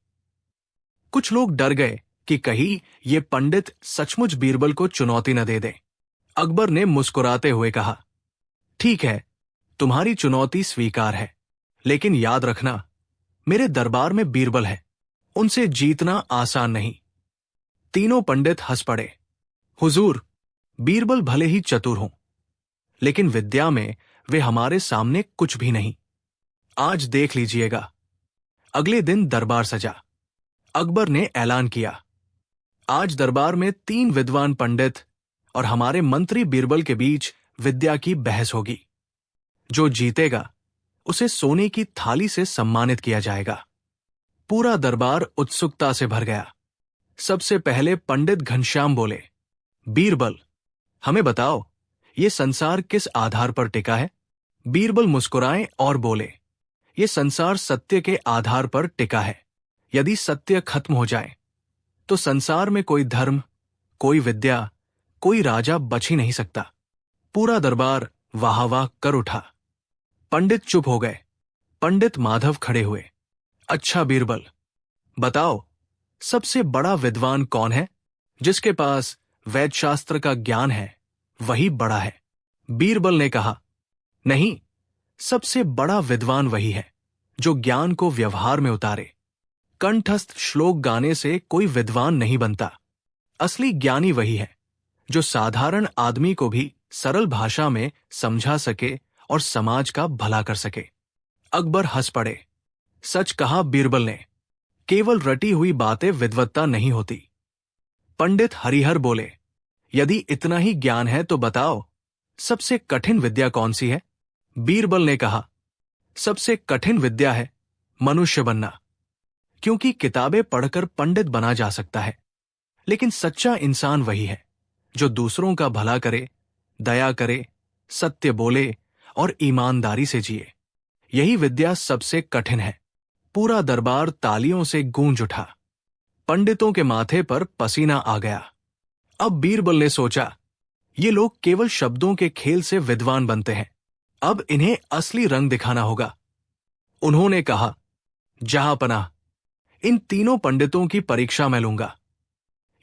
कुछ लोग डर गए कि कहीं ये पंडित सचमुच बीरबल को चुनौती न दे दें। अकबर ने मुस्कुराते हुए कहा, ठीक है, तुम्हारी चुनौती स्वीकार है, लेकिन याद रखना, मेरे दरबार में बीरबल है, उनसे जीतना आसान नहीं। तीनों पंडित हंस पड़े। हुजूर, बीरबल भले ही चतुर हों, लेकिन विद्या में वे हमारे सामने कुछ भी नहीं। आज देख लीजिएगा। अगले दिन दरबार सजा। अकबर ने ऐलान किया, आज दरबार में 3 विद्वान पंडित और हमारे मंत्री बीरबल के बीच विद्या की बहस होगी। जो जीतेगा उसे सोने की थाली से सम्मानित किया जाएगा। पूरा दरबार उत्सुकता से भर गया। सबसे पहले पंडित घनश्याम बोले, बीरबल, हमें बताओ, ये संसार किस आधार पर टिका है? बीरबल मुस्कुराए और बोले, ये संसार सत्य के आधार पर टिका है। यदि सत्य खत्म हो जाए तो संसार में कोई धर्म, कोई विद्या, कोई राजा बच ही नहीं सकता। पूरा दरबार वाह वाह कर उठा। पंडित चुप हो गए। पंडित माधव खड़े हुए। अच्छा बीरबल, बताओ, सबसे बड़ा विद्वान कौन है? जिसके पास वैद शास्त्र का ज्ञान है वही बड़ा है। बीरबल ने कहा, नहीं, सबसे बड़ा विद्वान वही है जो ज्ञान को व्यवहार में उतारे। कंठस्थ श्लोक गाने से कोई विद्वान नहीं बनता। असली ज्ञानी वही है जो साधारण आदमी को भी सरल भाषा में समझा सके और समाज का भला कर सके। अकबर हंस पड़े। सच कहा बीरबल ने, केवल रटी हुई बातें विद्वत्ता नहीं होती। पंडित हरिहर बोले, यदि इतना ही ज्ञान है तो बताओ, सबसे कठिन विद्या कौन सी है? बीरबल ने कहा, सबसे कठिन विद्या है मनुष्य बनना। क्योंकि किताबें पढ़कर पंडित बना जा सकता है, लेकिन सच्चा इंसान वही है जो दूसरों का भला करे, दया करे, सत्य बोले और ईमानदारी से जिए। यही विद्या सबसे कठिन है। पूरा दरबार तालियों से गूंज उठा। पंडितों के माथे पर पसीना आ गया। अब बीरबल ने सोचा, ये लोग केवल शब्दों के खेल से विद्वान बनते हैं, अब इन्हें असली रंग दिखाना होगा। उन्होंने कहा, जहांपनाह, इन तीनों पंडितों की परीक्षा मैं लूंगा।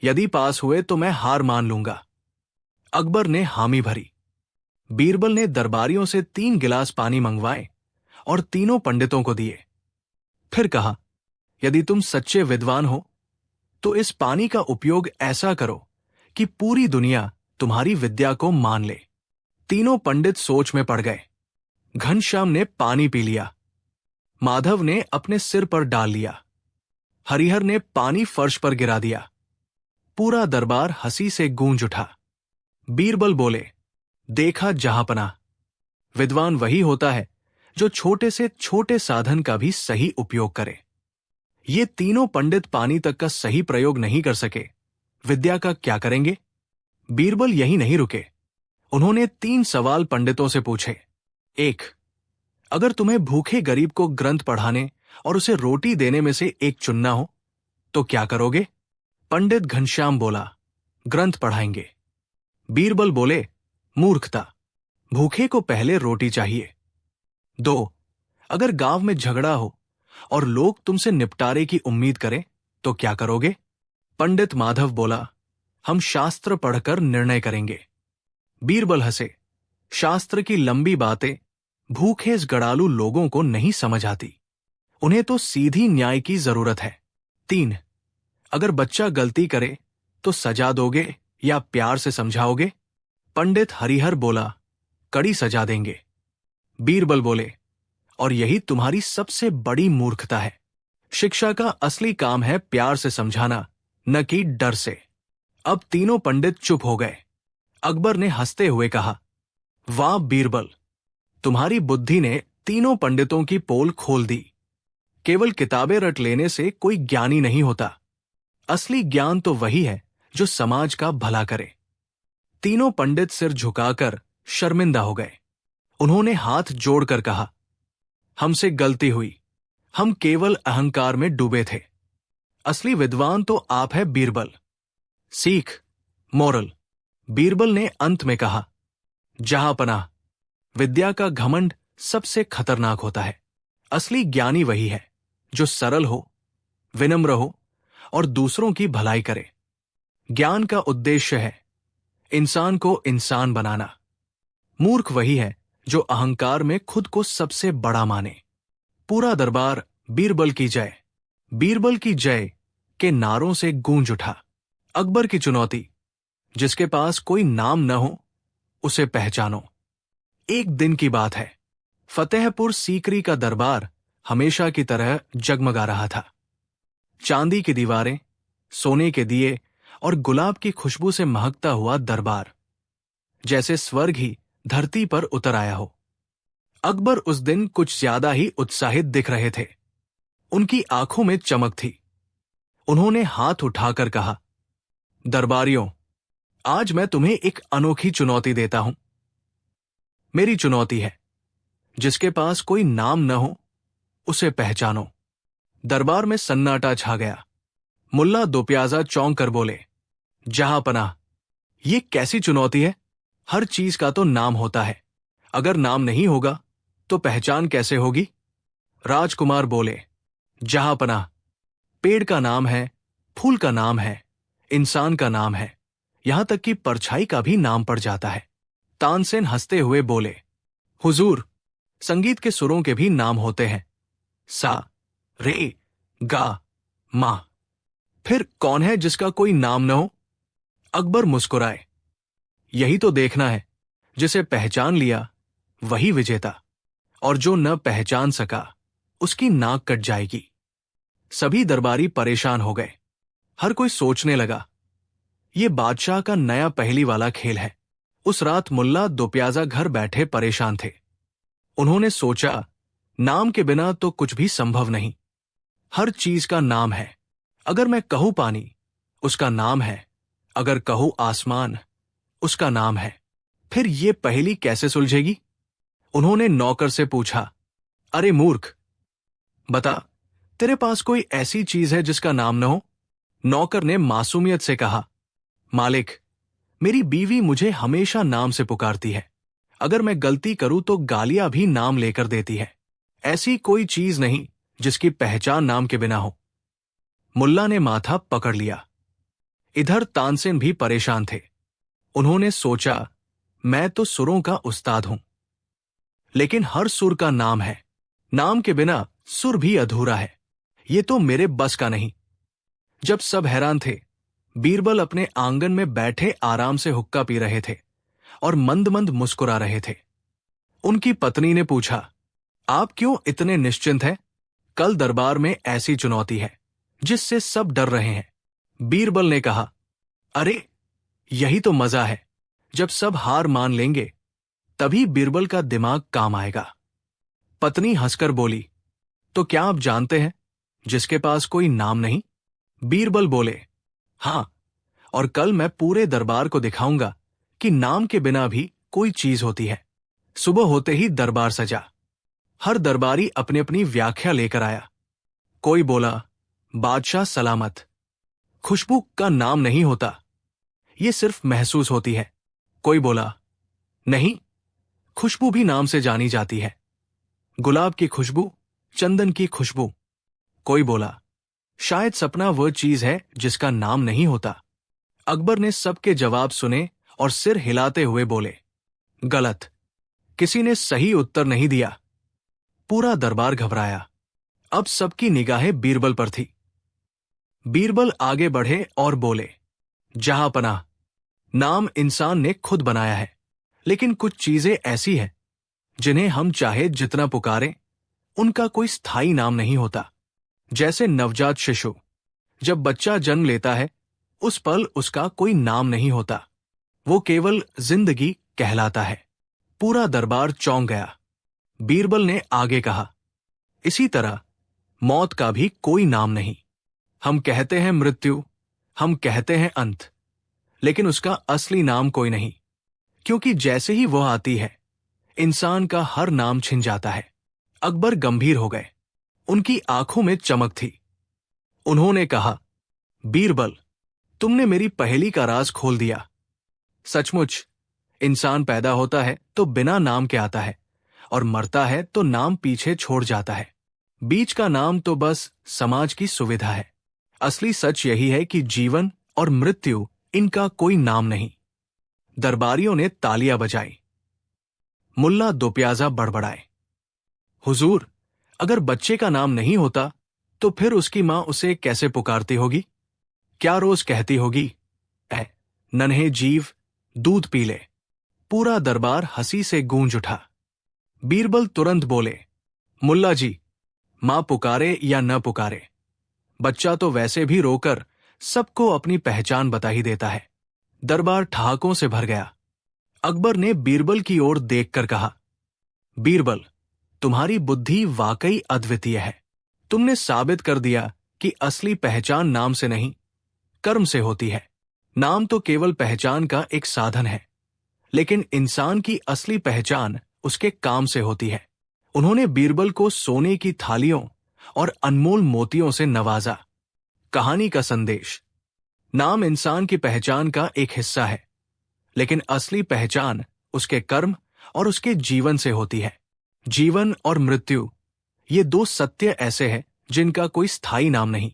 यदि पास हुए तो मैं हार मान लूंगा। अकबर ने हामी भरी। बीरबल ने दरबारियों से 3 गिलास पानी मंगवाए और तीनों पंडितों को दिए। फिर कहा, यदि तुम सच्चे विद्वान हो तो इस पानी का उपयोग ऐसा करो कि पूरी दुनिया तुम्हारी विद्या को मान ले। तीनों पंडित सोच में पड़ गए। घनश्याम ने पानी पी लिया। माधव ने अपने सिर पर डाल लिया। हरिहर ने पानी फर्श पर गिरा दिया। पूरा दरबार हंसी से गूंज उठा। बीरबल बोले, देखा जहांपनाह, विद्वान वही होता है जो छोटे से छोटे साधन का भी सही उपयोग करे। ये तीनों पंडित पानी तक का सही प्रयोग नहीं कर सके, विद्या का क्या करेंगे? बीरबल यही नहीं रुके। उन्होंने 3 सवाल पंडितों से पूछे। 1, अगर तुम्हें भूखे गरीब को ग्रंथ पढ़ाने और उसे रोटी देने में से एक चुनना हो तो क्या करोगे? पंडित घनश्याम बोला, ग्रंथ पढ़ाएंगे। बीरबल बोले, मूर्खता, भूखे को पहले रोटी चाहिए। 2, अगर गांव में झगड़ा हो और लोग तुमसे निपटारे की उम्मीद करें तो क्या करोगे? पंडित माधव बोला, हम शास्त्र पढ़कर निर्णय करेंगे। बीरबल हंसे। शास्त्र की लंबी बातें भूखे इस गड़ालू लोगों को नहीं समझ आती। उन्हें तो सीधी न्याय की जरूरत है। 3, अगर बच्चा गलती करे तो सजा दोगे या प्यार से समझाओगे? पंडित हरिहर बोला, कड़ी सजा देंगे। बीरबल बोले, और यही तुम्हारी सबसे बड़ी मूर्खता है। शिक्षा का असली काम है प्यार से समझाना, न कि डर से। अब तीनों पंडित चुप हो गए। अकबर ने हंसते हुए कहा, वाह बीरबल, तुम्हारी बुद्धि ने तीनों पंडितों की पोल खोल दी। केवल किताबें रट लेने से कोई ज्ञानी नहीं होता। असली ज्ञान तो वही है जो समाज का भला करे। तीनों पंडित सिर झुकाकर शर्मिंदा हो गए। उन्होंने हाथ जोड़कर कहा, हमसे गलती हुई, हम केवल अहंकार में डूबे थे। असली विद्वान तो आप है बीरबल। सीख, मोरल। बीरबल ने अंत में कहा, जहांपनाह, विद्या का घमंड सबसे खतरनाक होता है। असली ज्ञानी वही है जो सरल हो, विनम्र हो और दूसरों की भलाई करे। ज्ञान का उद्देश्य है इंसान को इंसान बनाना। मूर्ख वही है जो अहंकार में खुद को सबसे बड़ा माने। पूरा दरबार बीरबल की जय, बीरबल की जय के नारों से गूंज उठा। अकबर की चुनौती, जिसके पास कोई नाम न हो उसे पहचानो। एक दिन की बात है, फतेहपुर सीकरी का दरबार हमेशा की तरह जगमगा रहा था। चांदी की दीवारें, सोने के दिए और गुलाब की खुशबू से महकता हुआ दरबार, जैसे स्वर्ग ही धरती पर उतर आया हो। अकबर उस दिन कुछ ज्यादा ही उत्साहित दिख रहे थे। उनकी आंखों में चमक थी। उन्होंने हाथ उठाकर कहा, दरबारियों, आज मैं तुम्हें एक अनोखी चुनौती देता हूं। मेरी चुनौती है, जिसके पास कोई नाम न हो उसे पहचानो। दरबार में सन्नाटा छा गया। मुल्ला दोप्याजा चौंक कर बोले, जहांपनाह, ये कैसी चुनौती है? हर चीज का तो नाम होता है। अगर नाम नहीं होगा तो पहचान कैसे होगी? राजकुमार बोले, जहांपनाह, पेड़ का नाम है, फूल का नाम है, इंसान का नाम है, यहां तक कि परछाई का भी नाम पड़ जाता है। तानसेन हंसते हुए बोले, हुजूर, संगीत के सुरों के भी नाम होते हैं, सा, रे, गा, मा। फिर कौन है जिसका कोई नाम न हो? अकबर मुस्कुराए, यही तो देखना है। जिसे पहचान लिया वही विजेता, और जो न पहचान सका उसकी नाक कट जाएगी। सभी दरबारी परेशान हो गए। हर कोई सोचने लगा, ये बादशाह का नया पहेली वाला खेल है। उस रात मुल्ला दोप्याजा घर बैठे परेशान थे। उन्होंने सोचा, नाम के बिना तो कुछ भी संभव नहीं। हर चीज का नाम है। अगर मैं कहूं पानी, उसका नाम है। अगर कहूं आसमान, उसका नाम है। फिर ये पहेली कैसे सुलझेगी? उन्होंने नौकर से पूछा, अरे मूर्ख, बता, तेरे पास कोई ऐसी चीज है जिसका नाम न हो? नौकर ने मासूमियत से कहा, मालिक, मेरी बीवी मुझे हमेशा नाम से पुकारती है। अगर मैं गलती करूं तो गालियां भी नाम लेकर देती है। ऐसी कोई चीज नहीं जिसकी पहचान नाम के बिना हो। मुल्ला ने माथा पकड़ लिया। इधर तानसेन भी परेशान थे। उन्होंने सोचा, मैं तो सुरों का उस्ताद हूं, लेकिन हर सुर का नाम है। नाम के बिना सुर भी अधूरा है। ये तो मेरे बस का नहीं। जब सब हैरान थे, बीरबल अपने आंगन में बैठे आराम से हुक्का पी रहे थे और मंद मंद मुस्कुरा रहे थे। उनकी पत्नी ने पूछा, आप क्यों इतने निश्चिंत हैं? कल दरबार में ऐसी चुनौती है जिससे सब डर रहे हैं। बीरबल ने कहा, अरे, यही तो मजा है। जब सब हार मान लेंगे तभी बीरबल का दिमाग काम आएगा। पत्नी हंसकर बोली, तो क्या आप जानते हैं जिसके पास कोई नाम नहीं? बीरबल बोले, हां, और कल मैं पूरे दरबार को दिखाऊंगा कि नाम के बिना भी कोई चीज होती है। सुबह होते ही दरबार सजा। हर दरबारी अपनी अपनी व्याख्या लेकर आया। कोई बोला, बादशाह सलामत, खुशबू का नाम नहीं होता, ये सिर्फ महसूस होती है। कोई बोला, नहीं, खुशबू भी नाम से जानी जाती है, गुलाब की खुशबू, चंदन की खुशबू। कोई बोला, शायद सपना वह चीज है जिसका नाम नहीं होता। अकबर ने सबके जवाब सुने और सिर हिलाते हुए बोले, गलत, किसी ने सही उत्तर नहीं दिया। पूरा दरबार घबराया। अब सबकी निगाहें बीरबल पर थी। बीरबल आगे बढ़े और बोले, जहांपनाह, नाम इंसान ने खुद बनाया है, लेकिन कुछ चीजें ऐसी हैं जिन्हें हम चाहे जितना पुकारें उनका कोई स्थायी नाम नहीं होता। जैसे नवजात शिशु, जब बच्चा जन्म लेता है उस पल उसका कोई नाम नहीं होता, वो केवल जिंदगी कहलाता है। पूरा दरबार चौंक गया। बीरबल ने आगे कहा, इसी तरह मौत का भी कोई नाम नहीं। हम कहते हैं मृत्यु, हम कहते हैं अंत, लेकिन उसका असली नाम कोई नहीं, क्योंकि जैसे ही वह आती है इंसान का हर नाम छिन जाता है। अकबर गंभीर हो गए। उनकी आंखों में चमक थी। उन्होंने कहा, बीरबल, तुमने मेरी पहेली का राज खोल दिया। सचमुच इंसान पैदा होता है तो बिना नाम के आता है, और मरता है तो नाम पीछे छोड़ जाता है। बीच का नाम तो बस समाज की सुविधा है। असली सच यही है कि जीवन और मृत्यु, इनका कोई नाम नहीं। दरबारियों ने तालियां बजाई। मुल्ला दोप्याजा बड़बड़ाए, हुजूर, अगर बच्चे का नाम नहीं होता तो फिर उसकी मां उसे कैसे पुकारती होगी? क्या रोज कहती होगी, ऐ नन्हे जीव, दूध पी ले। पूरा दरबार हंसी से गूंज उठा। बीरबल तुरंत बोले, मुल्ला जी, मां पुकारे या न पुकारे, बच्चा तो वैसे भी रोकर सबको अपनी पहचान बता ही देता है। दरबार ठहाकों से भर गया। अकबर ने बीरबल की ओर देखकर कहा, बीरबल, तुम्हारी बुद्धि वाकई अद्वितीय है। तुमने साबित कर दिया कि असली पहचान नाम से नहीं, कर्म से होती है। नाम तो केवल पहचान का एक साधन है, लेकिन इंसान की असली पहचान उसके काम से होती है। उन्होंने बीरबल को सोने की थालियों और अनमोल मोतियों से नवाजा। कहानी का संदेश, नाम इंसान की पहचान का एक हिस्सा है, लेकिन असली पहचान उसके कर्म और उसके जीवन से होती है। जीवन और मृत्यु, ये दो सत्य ऐसे हैं जिनका कोई स्थायी नाम नहीं।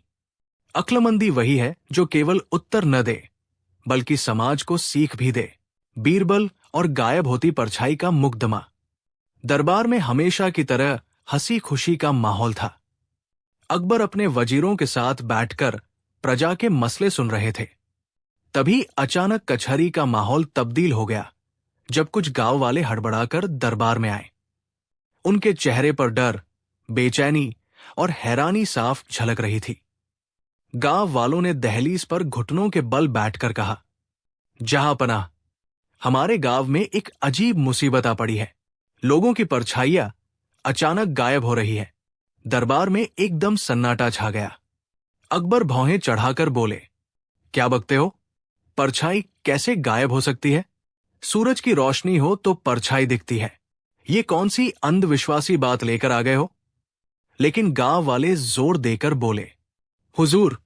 अक्लमंदी वही है जो केवल उत्तर न दे, बल्कि समाज को सीख भी दे। बीरबल और गायब होती परछाई का मुकदमा। दरबार में हमेशा की तरह हंसी खुशी का माहौल था। अकबर अपने वजीरों के साथ बैठकर प्रजा के मसले सुन रहे थे। तभी अचानक कचहरी का माहौल तब्दील हो गया, जब कुछ गांव वाले हड़बड़ाकर दरबार में आए। उनके चेहरे पर डर, बेचैनी और हैरानी साफ झलक रही थी। गांव वालों ने दहलीज पर घुटनों के बल बैठकर कहा, जहांपनाह, हमारे गांव में एक अजीब मुसीबत आ पड़ी है। लोगों की परछाइयां अचानक गायब हो रही है। दरबार में एकदम सन्नाटा छा गया। अकबर भौहें चढ़ाकर बोले, क्या बकते हो? परछाई कैसे गायब हो सकती है? सूरज की रोशनी हो तो परछाई दिखती है। ये कौन सी अंधविश्वासी बात लेकर आ गए हो? लेकिन गांव वाले जोर देकर बोले, हुजूर,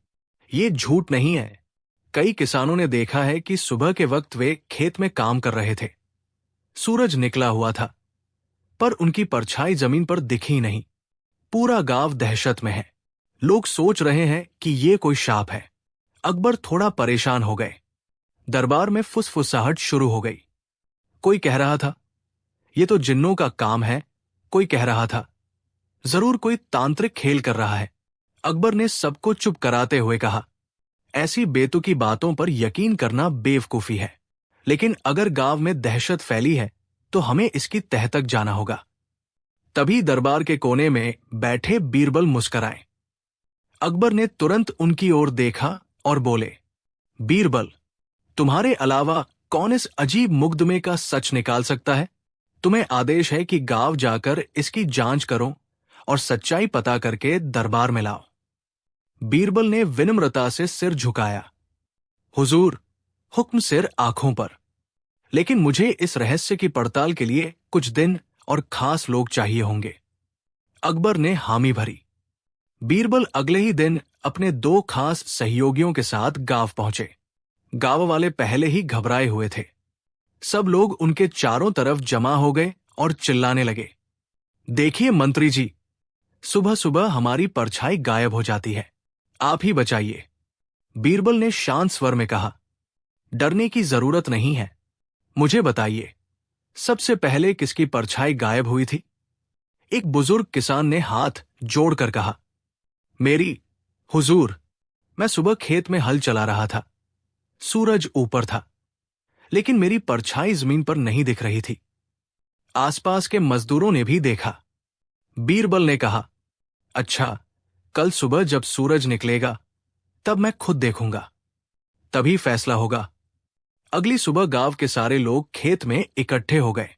ये झूठ नहीं है। कई किसानों ने देखा है कि सुबह के वक्त वे खेत में काम कर रहे थे। सूरज निकला हुआ था, पर उनकी परछाई जमीन पर दिखी नहीं। पूरा गांव दहशत में है। लोग सोच रहे हैं कि ये कोई शाप है। अकबर थोड़ा परेशान हो गए। दरबार में फुसफुसाहट शुरू हो गई। कोई कह रहा था, ये तो जिन्नों का काम है। कोई कह रहा था, जरूर कोई तांत्रिक खेल कर रहा है। अकबर ने सबको चुप कराते हुए कहा, ऐसी बेतुकी बातों पर यकीन करना बेवकूफी है। लेकिन अगर गांव में दहशत फैली है तो हमें इसकी तह तक जाना होगा। तभी दरबार के कोने में बैठे बीरबल मुस्कराए। अकबर ने तुरंत उनकी ओर देखा और बोले, बीरबल, तुम्हारे अलावा कौन इस अजीब मुकदमे का सच निकाल सकता है? तुम्हें आदेश है कि गांव जाकर इसकी जांच करो और सच्चाई पता करके दरबार में लाओ। बीरबल ने विनम्रता से सिर झुकाया। हुजूर, हुक्म सिर आंखों पर। लेकिन मुझे इस रहस्य की पड़ताल के लिए कुछ दिन और खास लोग चाहिए होंगे। अकबर ने हामी भरी। बीरबल अगले ही दिन अपने 2 खास सहयोगियों के साथ गांव पहुंचे। गांव वाले पहले ही घबराए हुए थे। सब लोग उनके चारों तरफ जमा हो गए और चिल्लाने लगे, देखिए मंत्री जी, सुबह सुबह हमारी परछाई गायब हो जाती है। आप ही बचाइए। बीरबल ने शांत स्वर में कहा, डरने की जरूरत नहीं है। मुझे बताइए, सबसे पहले किसकी परछाई गायब हुई थी? एक बुजुर्ग किसान ने हाथ जोड़कर कहा, मेरी, हुजूर। मैं सुबह खेत में हल चला रहा था। सूरज ऊपर था, लेकिन मेरी परछाई जमीन पर नहीं दिख रही थी। आसपास के मजदूरों ने भी देखा। बीरबल ने कहा, अच्छा, कल सुबह जब सूरज निकलेगा तब मैं खुद देखूंगा, तभी फैसला होगा। अगली सुबह गांव के सारे लोग खेत में इकट्ठे हो गए।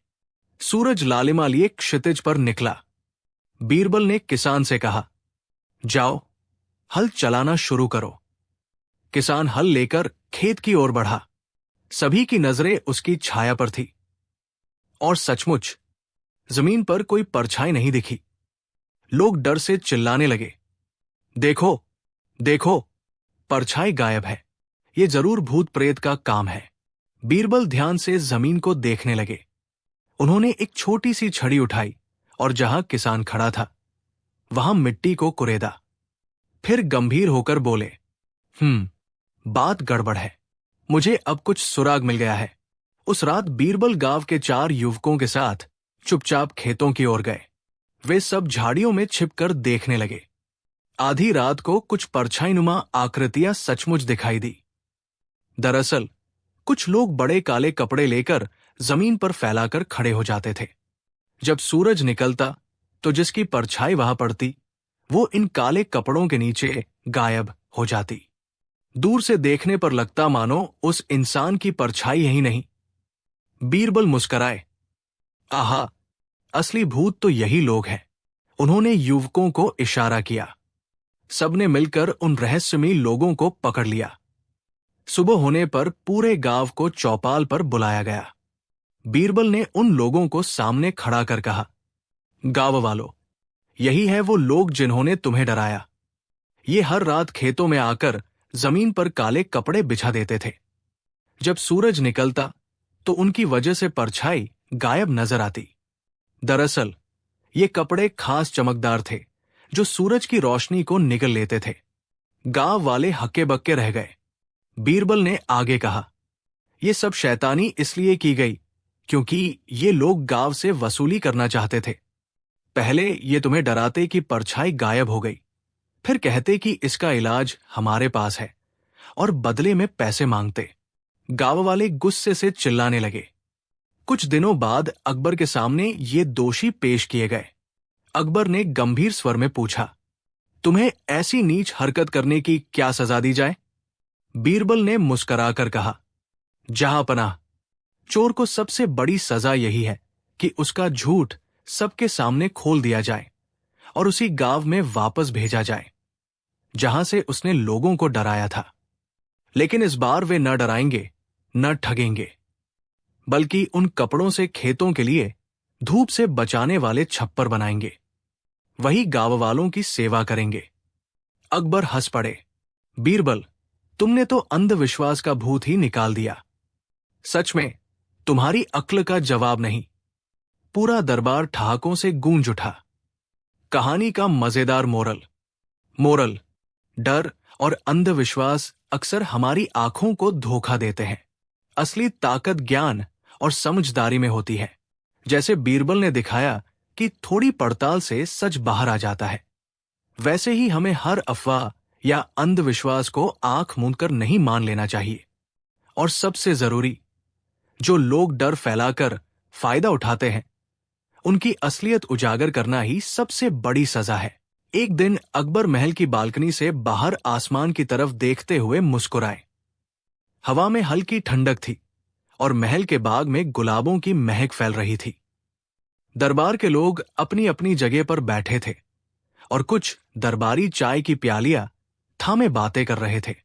सूरज लालिमा लिए क्षितिज पर निकला। बीरबल ने किसान से कहा, जाओ, हल चलाना शुरू करो। किसान हल लेकर खेत की ओर बढ़ा। सभी की नजरें उसकी छाया पर थी। और सचमुच जमीन पर कोई परछाई नहीं दिखी। लोग डर से चिल्लाने लगे, देखो, देखो, परछाई गायब है, ये जरूर भूत प्रेत का काम है। बीरबल ध्यान से जमीन को देखने लगे। उन्होंने एक छोटी सी छड़ी उठाई और जहां किसान खड़ा था वहां मिट्टी को कुरेदा। फिर गंभीर होकर बोले, बात गड़बड़ है, मुझे अब कुछ सुराग मिल गया है। उस रात बीरबल गांव के 4 युवकों के साथ चुपचाप खेतों की ओर गए। वे सब झाड़ियों में छिपकर देखने लगे। आधी रात को कुछ परछाईनुमा आकृतियां सचमुच दिखाई दी। दरअसल कुछ लोग बड़े काले कपड़े लेकर जमीन पर फैलाकर खड़े हो जाते थे। जब सूरज निकलता तो जिसकी परछाई वहां पड़ती वो इन काले कपड़ों के नीचे गायब हो जाती। दूर से देखने पर लगता मानो उस इंसान की परछाई ही नहीं। बीरबल मुस्कराए, आहा, असली भूत तो यही लोग हैं। उन्होंने युवकों को इशारा किया। सबने मिलकर उन रहस्यमयी लोगों को पकड़ लिया। सुबह होने पर पूरे गांव को चौपाल पर बुलाया गया। बीरबल ने उन लोगों को सामने खड़ा कर कहा, गांव वालों, यही है वो लोग जिन्होंने तुम्हें डराया। ये हर रात खेतों में आकर जमीन पर काले कपड़े बिछा देते थे। जब सूरज निकलता तो उनकी वजह से परछाई गायब नजर आती। दरअसल ये कपड़े खास चमकदार थे जो सूरज की रोशनी को निगल लेते थे। गांव वाले हक्के बक्के रह गए। बीरबल ने आगे कहा, ये सब शैतानी इसलिए की गई क्योंकि ये लोग गांव से वसूली करना चाहते थे। पहले ये तुम्हें डराते कि परछाई गायब हो गई, फिर कहते कि इसका इलाज हमारे पास है और बदले में पैसे मांगते। गांव वाले गुस्से से चिल्लाने लगे। कुछ दिनों बाद अकबर के सामने ये दोषी पेश किए गए। अकबर ने गंभीर स्वर में पूछा, तुम्हें ऐसी नीच हरकत करने की क्या सजा दी जाए? बीरबल ने मुस्कुराकर कहा, जहां पनाह, चोर को सबसे बड़ी सजा यही है कि उसका झूठ सबके सामने खोल दिया जाए और उसी गांव में वापस भेजा जाए जहां से उसने लोगों को डराया था। लेकिन इस बार वे न डराएंगे न ठगेंगे, बल्कि उन कपड़ों से खेतों के लिए धूप से बचाने वाले छप्पर बनाएंगे। वही गांव वालों की सेवा करेंगे। अकबर हंस पड़े, बीरबल, तुमने तो अंधविश्वास का भूत ही निकाल दिया। सच में तुम्हारी अक्ल का जवाब नहीं। पूरा दरबार ठहाकों से गूंज उठा। कहानी का मजेदार मोरल, डर और अंधविश्वास अक्सर हमारी आंखों को धोखा देते हैं। असली ताकत ज्ञान और समझदारी में होती है। जैसे बीरबल ने दिखाया कि थोड़ी पड़ताल से सच बाहर आ जाता है, वैसे ही हमें हर अफवाह या अंधविश्वास को आंख मूंदकर नहीं मान लेना चाहिए। और सबसे जरूरी, जो लोग डर फैलाकर फायदा उठाते हैं उनकी असलियत उजागर करना ही सबसे बड़ी सजा है। एक दिन अकबर महल की बालकनी से बाहर आसमान की तरफ देखते हुए मुस्कुराए। हवा में हल्की ठंडक थी और महल के बाग में गुलाबों की महक फैल रही थी। दरबार के लोग अपनी अपनी जगह पर बैठे थे और कुछ दरबारी चाय की प्यालियां थामे बातें कर रहे थे।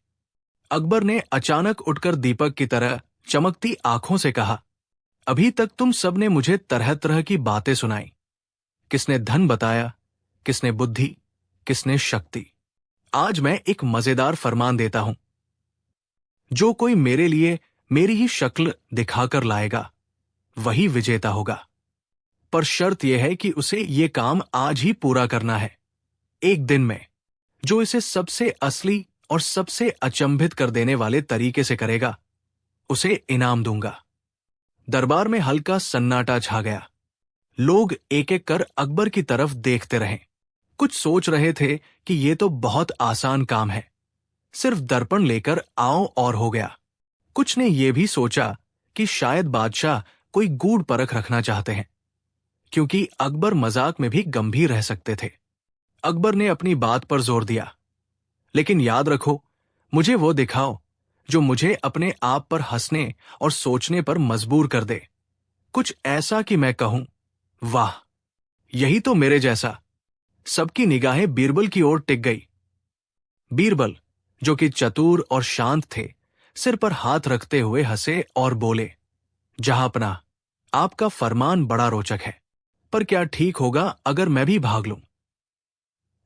अकबर ने अचानक उठकर दीपक की तरह चमकती आंखों से कहा, अभी तक तुम सबने मुझे तरह तरह की बातें सुनाई। किसने धन बताया, किसने बुद्धि, किसने शक्ति। आज मैं एक मजेदार फरमान देता हूं। जो कोई मेरे लिए मेरी ही शक्ल दिखाकर लाएगा वही विजेता होगा, पर शर्त यह है कि उसे ये काम आज ही पूरा करना है, एक दिन में। जो इसे सबसे असली और सबसे अचंभित कर देने वाले तरीके से करेगा उसे इनाम दूंगा। दरबार में हल्का सन्नाटा छा गया। लोग एक एक कर अकबर की तरफ देखते रहे। कुछ सोच रहे थे कि ये तो बहुत आसान काम है, सिर्फ दर्पण लेकर आओ और हो गया। कुछ ने यह भी सोचा कि शायद बादशाह कोई गूढ़ परख रखना चाहते हैं, क्योंकि अकबर मजाक में भी गंभीर रह सकते थे। अकबर ने अपनी बात पर जोर दिया, लेकिन याद रखो, मुझे वो दिखाओ जो मुझे अपने आप पर हंसने और सोचने पर मजबूर कर दे। कुछ ऐसा कि मैं कहूं, वाह, यही तो मेरे जैसा। सबकी निगाहें बीरबल की ओर टिक गई। बीरबल, जो कि चतुर और शांत थे, सिर पर हाथ रखते हुए हंसे और बोले, जहांपनाह, आपका फरमान बड़ा रोचक है, पर क्या ठीक होगा अगर मैं भी भाग लूं?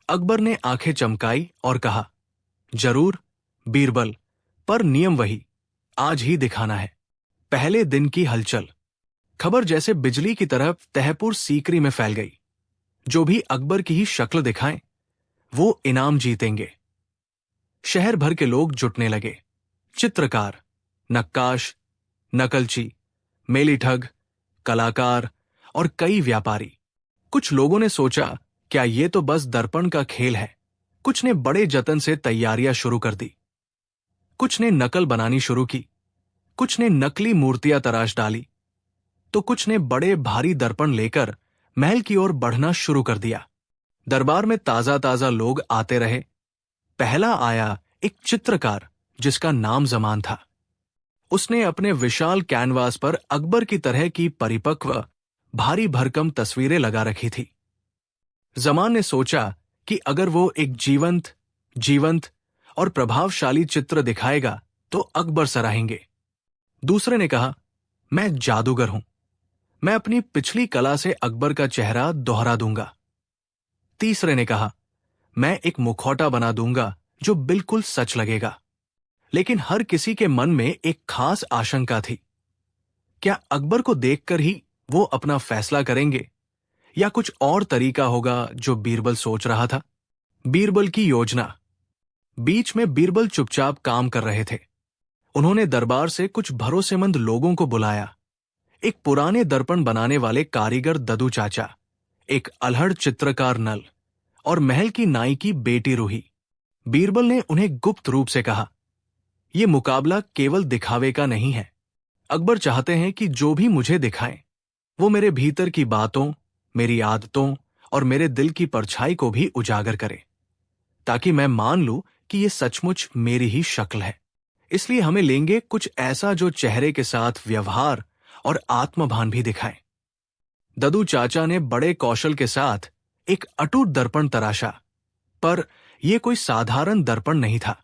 अकबर ने आंखें चमकाई और कहा, जरूर बीरबल, पर नियम वही, आज ही दिखाना है। पहले दिन की हलचल खबर जैसे बिजली की तरह तहपुर सीकरी में फैल गई। जो भी अकबर की ही शक्ल दिखाएं, वो इनाम जीतेंगे। शहर भर के लोग जुटने लगे। चित्रकार, नक्काश, नकलची, मेलीठग, कलाकार और कई व्यापारी। कुछ लोगों ने सोचा, क्या ये तो बस दर्पण का खेल है। कुछ ने बड़े जतन से तैयारियां शुरू कर दी। कुछ ने नकल बनानी शुरू की, कुछ ने नकली मूर्तियां तराश डाली, तो कुछ ने बड़े भारी दर्पण लेकर महल की ओर बढ़ना शुरू कर दिया। दरबार में ताजा ताजा लोग आते रहे। पहला आया एक चित्रकार जिसका नाम जमान था। उसने अपने विशाल कैनवास पर अकबर की तरह की परिपक्व, भारी भरकम तस्वीरें लगा रखी थी। जमान ने सोचा कि अगर वो एक जीवंत जीवंत और प्रभावशाली चित्र दिखाएगा तो अकबर सराहेंगे। दूसरे ने कहा, मैं जादूगर हूं, मैं अपनी पिछली कला से अकबर का चेहरा दोहरा दूंगा। तीसरे ने कहा, मैं एक मुखौटा बना दूंगा जो बिल्कुल सच लगेगा। लेकिन हर किसी के मन में एक खास आशंका थी। क्या अकबर को देखकर ही वो अपना फैसला करेंगे, या कुछ और तरीका होगा जो बीरबल सोच रहा था? बीरबल की योजना। बीच में बीरबल चुपचाप काम कर रहे थे। उन्होंने दरबार से कुछ भरोसेमंद लोगों को बुलाया। एक पुराने दर्पण बनाने वाले कारीगर ददू चाचा, एक अल्हड़ चित्रकार नल और महल की नाई की बेटी रूही। बीरबल ने उन्हें गुप्त रूप से कहा, यह मुकाबला केवल दिखावे का नहीं है। अकबर चाहते हैं कि जो भी मुझे दिखाएं, वो मेरे भीतर की बातों, मेरी आदतों और मेरे दिल की परछाई को भी उजागर करे, ताकि मैं मान लूं कि ये सचमुच मेरी ही शक्ल है। इसलिए हमें लेंगे कुछ ऐसा जो चेहरे के साथ व्यवहार और आत्मभान भी दिखाए। ददू चाचा ने बड़े कौशल के साथ एक अटूट दर्पण तराशा, पर यह कोई साधारण दर्पण नहीं था।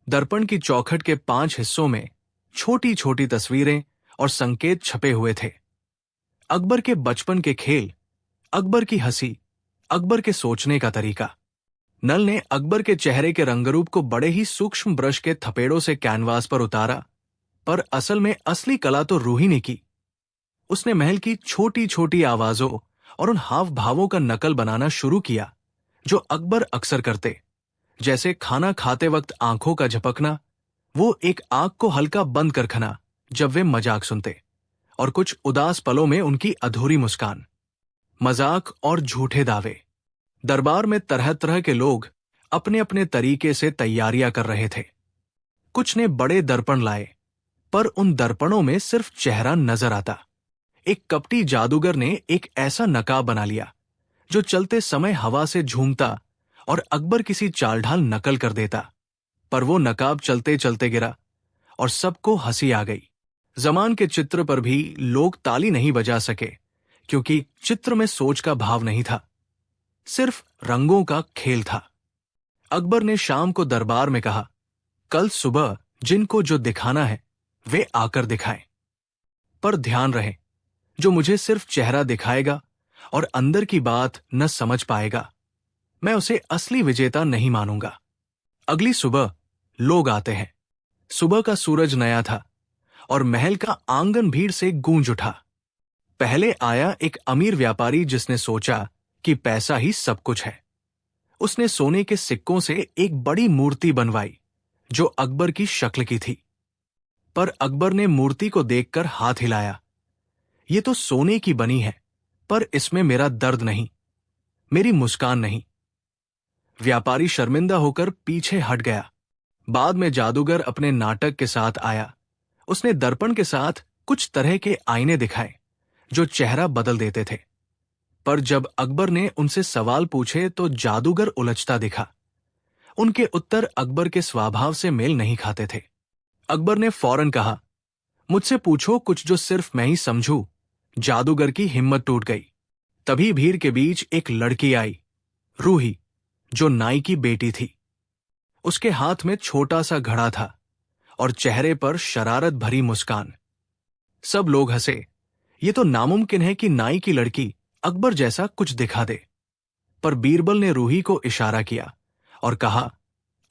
दर्पण की चौखट के 5 हिस्सों में छोटी छोटी तस्वीरें और संकेत छपे हुए थे। अकबर के बचपन के खेल, अकबर की हंसी, अकबर के सोचने का तरीका। नल ने अकबर के चेहरे के रंगरूप को बड़े ही सूक्ष्म ब्रश के थपेड़ों से कैनवास पर उतारा, पर असल में असली कला तो रूही ने की। उसने महल की छोटी छोटी आवाजों और उन हाव भावों का नकल बनाना शुरू किया जो अकबर अक्सर करते, जैसे खाना खाते वक्त आंखों का झपकना, वो एक आंख को हल्का बंद कर खाना जब वे मजाक सुनते, और कुछ उदास पलों में उनकी अधूरी मुस्कान। मजाक और झूठे दावे। दरबार में तरह तरह के लोग अपने अपने तरीके से तैयारियां कर रहे थे। कुछ ने बड़े दर्पण लाए, पर उन दर्पणों में सिर्फ चेहरा नजर आता। एक कपटी जादूगर ने एक ऐसा नकाब बना लिया जो चलते समय हवा से झूमता और अकबर किसी चालढाल नकल कर देता, पर वो नकाब चलते चलते गिरा और सबको हंसी आ गई। जमान के चित्र पर भी लोग ताली नहीं बजा सके, क्योंकि चित्र में सोच का भाव नहीं था, सिर्फ रंगों का खेल था। अकबर ने शाम को दरबार में कहा, कल सुबह जिनको जो दिखाना है वे आकर दिखाएं, पर ध्यान रहे, जो मुझे सिर्फ चेहरा दिखाएगा और अंदर की बात न समझ पाएगा, मैं उसे असली विजेता नहीं मानूंगा। अगली सुबह लोग आते हैं। सुबह का सूरज नया था और महल का आंगन भीड़ से गूंज उठा। पहले आया एक अमीर व्यापारी जिसने सोचा कि पैसा ही सब कुछ है। उसने सोने के सिक्कों से एक बड़ी मूर्ति बनवाई जो अकबर की शक्ल की थी, पर अकबर ने मूर्ति को देखकर हाथ हिलाया। ये तो सोने की बनी है, पर इसमें मेरा दर्द नहीं, मेरी मुस्कान नहीं। व्यापारी शर्मिंदा होकर पीछे हट गया। बाद में जादूगर अपने नाटक के साथ आया। उसने दर्पण के साथ कुछ तरह के आईने दिखाए जो चेहरा बदल देते थे, पर जब अकबर ने उनसे सवाल पूछे तो जादूगर उलझता दिखा। उनके उत्तर अकबर के स्वभाव से मेल नहीं खाते थे। अकबर ने फौरन कहा, मुझसे पूछो कुछ जो सिर्फ मैं ही समझूं, जादूगर की हिम्मत टूट गई। तभी भीड़ के बीच एक लड़की आई, रूही, जो नाई की बेटी थी। उसके हाथ में छोटा सा घड़ा था और चेहरे पर शरारत भरी मुस्कान। सब लोग हंसे। ये तो नामुमकिन है कि नाई की लड़की अकबर जैसा कुछ दिखा दे। पर बीरबल ने रूही को इशारा किया और कहा,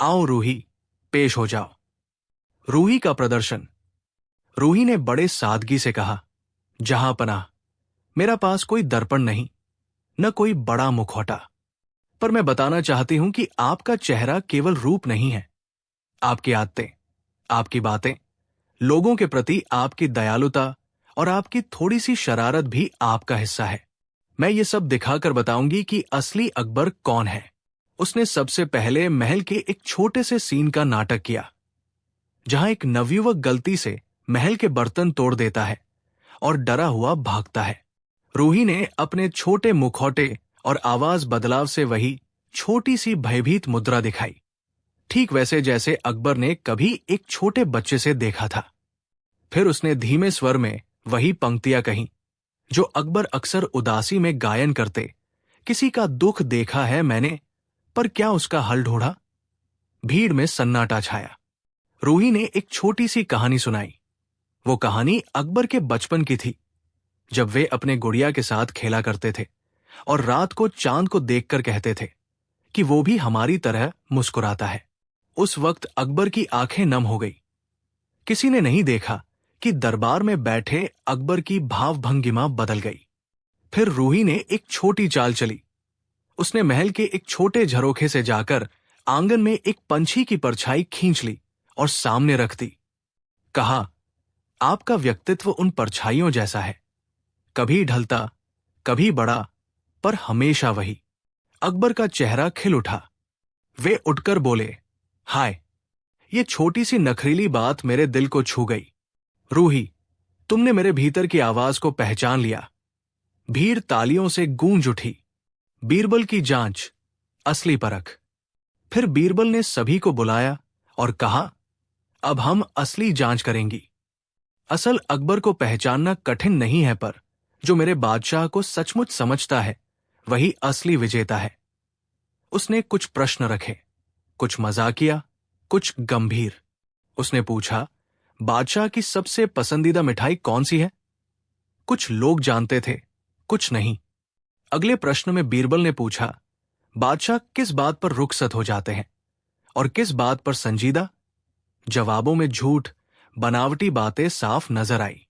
आओ रूही, पेश हो जाओ। रूही का प्रदर्शन। रूही ने बड़े सादगी से कहा, जहां पनाह, मेरा पास कोई दर्पण नहीं, न कोई बड़ा मुखौटा, पर मैं बताना चाहती हूं कि आपका चेहरा केवल रूप नहीं है। आपकी आदतें, आपकी बातें, लोगों के प्रति आपकी दयालुता और आपकी थोड़ी सी शरारत भी आपका हिस्सा है। मैं ये सब दिखाकर बताऊंगी कि असली अकबर कौन है। उसने सबसे पहले महल के एक छोटे से सीन का नाटक किया, जहां एक नवयुवक गलती से महल के बर्तन तोड़ देता है और डरा हुआ भागता है। रूही ने अपने छोटे मुखौटे और आवाज बदलाव से वही छोटी सी भयभीत मुद्रा दिखाई, ठीक वैसे जैसे अकबर ने कभी एक छोटे बच्चे से देखा था। फिर उसने धीमे स्वर में वही पंक्तियां कहीं जो अकबर अक्सर उदासी में गायन करते, किसी का दुख देखा है मैंने, पर क्या उसका हल ढूंढा। भीड़ में सन्नाटा छाया। रूही ने एक छोटी सी कहानी सुनाई। वो कहानी अकबर के बचपन की थी, जब वे अपने गुड़िया के साथ खेला करते थे और रात को चांद को देखकर कहते थे कि वो भी हमारी तरह मुस्कुराता है। उस वक्त अकबर की आंखें नम हो गई। किसी ने नहीं देखा कि दरबार में बैठे अकबर की भावभंगिमा बदल गई। फिर रूही ने एक छोटी चाल चली। उसने महल के एक छोटे झरोखे से जाकर आंगन में एक पंछी की परछाई खींच ली और सामने रख दी। कहा, आपका व्यक्तित्व उन परछाइयों जैसा है, कभी ढलता, कभी बड़ा, पर हमेशा वही। अकबर का चेहरा खिल उठा। वे उठकर बोले, हाय, ये छोटी सी नखरीली बात मेरे दिल को छू गई। रूही, तुमने मेरे भीतर की आवाज को पहचान लिया। भीड़ तालियों से गूंज उठी। बीरबल की जांच, असली परख। फिर बीरबल ने सभी को बुलाया और कहा, अब हम असली जांच करेंगी। असल अकबर को पहचानना कठिन नहीं है, पर जो मेरे बादशाह को सचमुच समझता है वही असली विजेता है। उसने कुछ प्रश्न रखे, कुछ मजाकिया, कुछ गंभीर। उसने पूछा, बादशाह की सबसे पसंदीदा मिठाई कौन सी है? कुछ लोग जानते थे, कुछ नहीं। अगले प्रश्न में बीरबल ने पूछा, बादशाह किस बात पर रुखसत हो जाते हैं और किस बात पर संजीदा? जवाबों में झूठ, बनावटी बातें साफ नजर आई।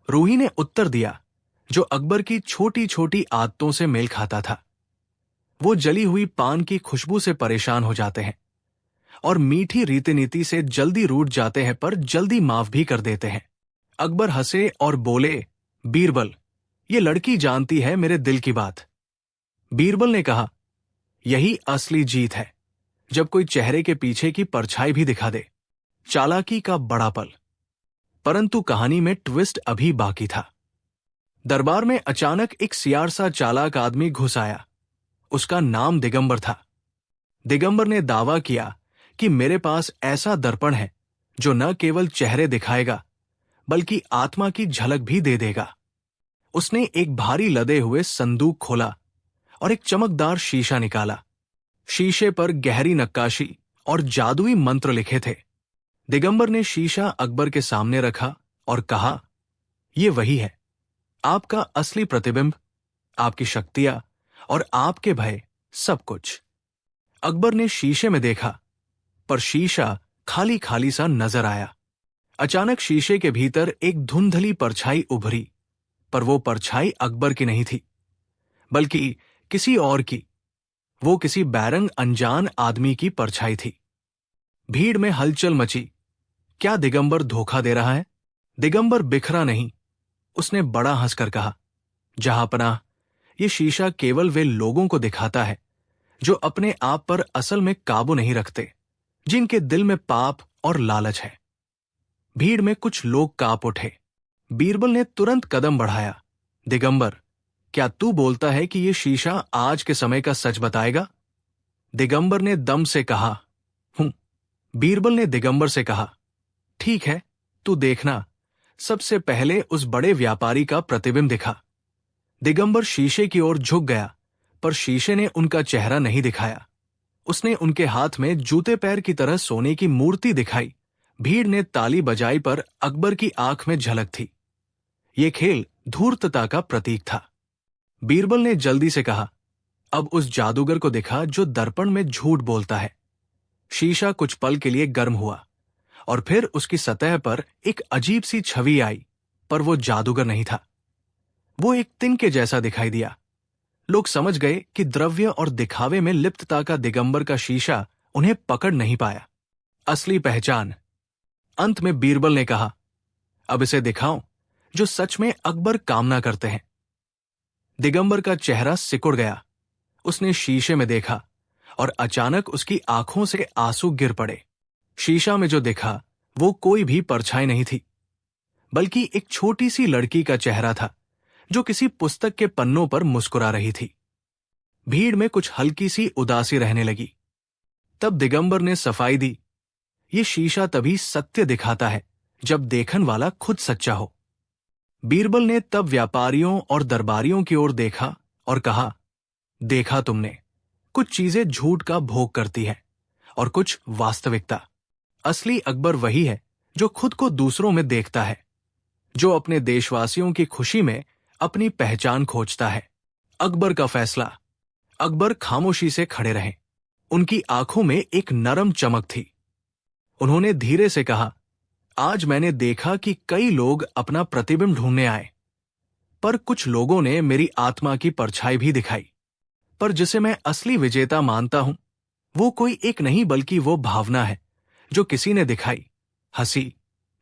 रूही ने उत्तर दिया जो अकबर की छोटी छोटी आदतों से मेल खाता था। वो जली हुई पान की खुशबू से परेशान हो जाते हैं और मीठी रीति नीति से जल्दी रूठ जाते हैं, पर जल्दी माफ भी कर देते हैं। अकबर हंसे और बोले, बीरबल, ये लड़की जानती है मेरे दिल की बात। बीरबल ने कहा, यही असली जीत है, जब कोई चेहरे के पीछे की परछाई भी दिखा दे। चालाकी का बड़ा पल। परंतु कहानी में ट्विस्ट अभी बाकी था। दरबार में अचानक एक सियार सा चालाक आदमी घुस आया। उसका नाम दिगंबर था। दिगंबर ने दावा किया कि मेरे पास ऐसा दर्पण है जो न केवल चेहरे दिखाएगा बल्कि आत्मा की झलक भी दे देगा। उसने एक भारी लदे हुए संदूक खोला और एक चमकदार शीशा निकाला। शीशे पर गहरी नक्काशी और जादुई मंत्र लिखे थे। दिगंबर ने शीशा अकबर के सामने रखा और कहा, यह वही है, आपका असली प्रतिबिंब, आपकी शक्तियां और आपके भय, सब कुछ। अकबर ने शीशे में देखा, पर शीशा खाली खाली सा नजर आया। अचानक शीशे के भीतर एक धुंधली परछाई उभरी, पर वो परछाई अकबर की नहीं थी, बल्कि किसी और की। वो किसी बैरंग अनजान आदमी की परछाई थी। भीड़ में हलचल मची। क्या दिगंबर धोखा दे रहा है? दिगंबर बिखरा नहीं। उसने बड़ा हंसकर कहा, जहांपनाह, ये शीशा केवल वे लोगों को दिखाता है जो अपने आप पर असल में काबू नहीं रखते, जिनके दिल में पाप और लालच है। भीड़ में कुछ लोग कांप उठे। बीरबल ने तुरंत कदम बढ़ाया। दिगंबर, क्या तू बोलता है कि यह शीशा आज के समय का सच बताएगा? दिगंबर ने दम से कहा, हूं। बीरबल ने दिगंबर से कहा, ठीक है, तू देखना, सबसे पहले उस बड़े व्यापारी का प्रतिबिंब दिखा। दिगंबर शीशे की ओर झुक गया, पर शीशे ने उनका चेहरा नहीं दिखाया। उसने उनके हाथ में जूते पैर की तरह सोने की मूर्ति दिखाई। भीड़ ने ताली बजाई, पर अकबर की आंख में झलक थी। ये खेल धूर्तता का प्रतीक था। बीरबल ने जल्दी से कहा, अब उस जादूगर को दिखा जो दर्पण में झूठ बोलता है। शीशा कुछ पल के लिए गर्म हुआ और फिर उसकी सतह पर एक अजीब सी छवि आई, पर वो जादूगर नहीं था। वो एक तिनके जैसा दिखाई दिया। लोग समझ गए कि द्रव्य और दिखावे में लिप्तता का दिगंबर का शीशा उन्हें पकड़ नहीं पाया। असली पहचान। अंत में बीरबल ने कहा, अब इसे दिखाओ जो सच में अकबर कामना करते हैं। दिगंबर का चेहरा सिकुड़ गया। उसने शीशे में देखा और अचानक उसकी आंखों से आंसू गिर पड़े। शीशा में जो दिखा वो कोई भी परछाई नहीं थी, बल्कि एक छोटी सी लड़की का चेहरा था जो किसी पुस्तक के पन्नों पर मुस्कुरा रही थी। भीड़ में कुछ हल्की सी उदासी रहने लगी। तब दिगंबर ने सफाई दी, ये शीशा तभी सत्य दिखाता है जब देखन वाला खुद सच्चा हो। बीरबल ने तब व्यापारियों और दरबारियों की ओर देखा और कहा, देखा तुमने, कुछ चीजें झूठ का भोग करती है और कुछ वास्तविकता। असली अकबर वही है जो खुद को दूसरों में देखता है, जो अपने देशवासियों की खुशी में अपनी पहचान खोजता है। अकबर का फैसला। अकबर खामोशी से खड़े रहे। उनकी आंखों में एक नरम चमक थी। उन्होंने धीरे से कहा, आज मैंने देखा कि कई लोग अपना प्रतिबिंब ढूंढने आए, पर कुछ लोगों ने मेरी आत्मा की परछाई भी दिखाई। पर जिसे मैं असली विजेता मानता हूं, वो कोई एक नहीं बल्कि वो भावना है जो किसी ने दिखाई। हंसी,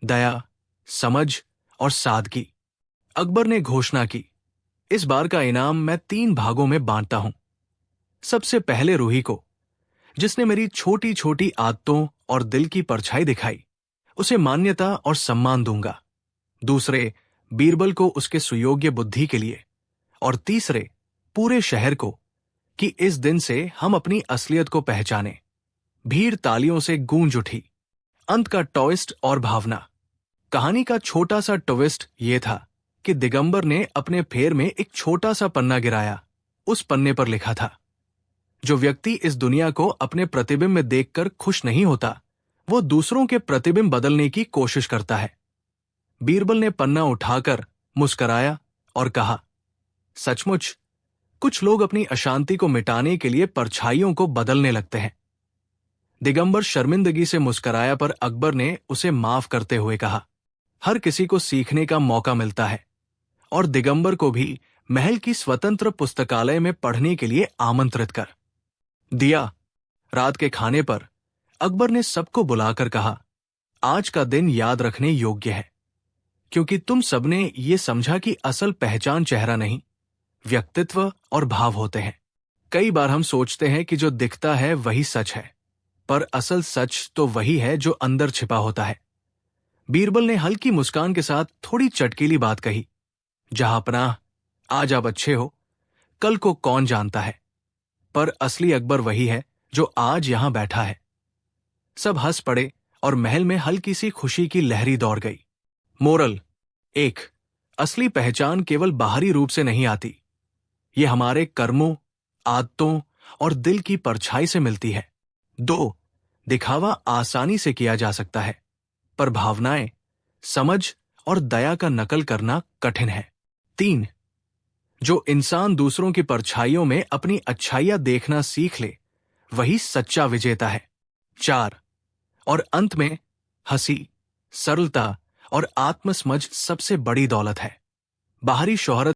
दया, समझ और सादगी। अकबर ने घोषणा की, इस बार का इनाम मैं 3 भागों में बांटता हूं। सबसे पहले रूही को, जिसने मेरी छोटी छोटी आदतों और दिल की परछाई दिखाई, उसे मान्यता और सम्मान दूंगा। दूसरे, बीरबल को उसके सुयोग्य बुद्धि के लिए। और तीसरे, पूरे शहर को, कि इस दिन से हम अपनी असलियत को पहचाने। भीड़ तालियों से गूंज उठी। अंत का ट्विस्ट और भावना। कहानी का छोटा सा ट्विस्ट ये था कि दिगंबर ने अपने फेर में एक छोटा सा पन्ना गिराया। उस पन्ने पर लिखा था, जो व्यक्ति इस दुनिया को अपने प्रतिबिंब में देखकर खुश नहीं होता, वो दूसरों के प्रतिबिंब बदलने की कोशिश करता है। बीरबल ने पन्ना उठाकर मुस्कराया और कहा, सचमुच कुछ लोग अपनी अशांति को मिटाने के लिए परछाइयों को बदलने लगते हैं। दिगंबर शर्मिंदगी से मुस्कराया, पर अकबर ने उसे माफ करते हुए कहा, हर किसी को सीखने का मौका मिलता है, और दिगंबर को भी महल की स्वतंत्र पुस्तकालय में पढ़ने के लिए आमंत्रित कर दिया। रात के खाने पर अकबर ने सबको बुलाकर कहा, आज का दिन याद रखने योग्य है, क्योंकि तुम सबने ये समझा कि असल पहचान चेहरा नहीं, व्यक्तित्व और भाव होते हैं। कई बार हम सोचते हैं कि जो दिखता है वही सच है, पर असल सच तो वही है जो अंदर छिपा होता है। बीरबल ने हल्की मुस्कान के साथ थोड़ी चटकीली बात कही, जहांपनाह, आज आप अच्छे हो, कल को कौन जानता है। पर असली अकबर वही है जो आज यहां बैठा है। सब हंस पड़े और महल में हल्की सी खुशी की लहरी दौड़ गई। मोरल 1, असली पहचान केवल बाहरी रूप से नहीं आती, ये हमारे कर्मों, आदतों और दिल की परछाई से मिलती है। 2, दिखावा आसानी से किया जा सकता है, पर भावनाएं, समझ और दया का नकल करना कठिन है। 3, जो इंसान दूसरों की परछाइयों में अपनी अच्छाइयां देखना सीख ले, वही सच्चा विजेता है। 4, और अंत में, हंसी, सरलता और आत्मसमझ सबसे बड़ी दौलत है। बाहरी शोहरत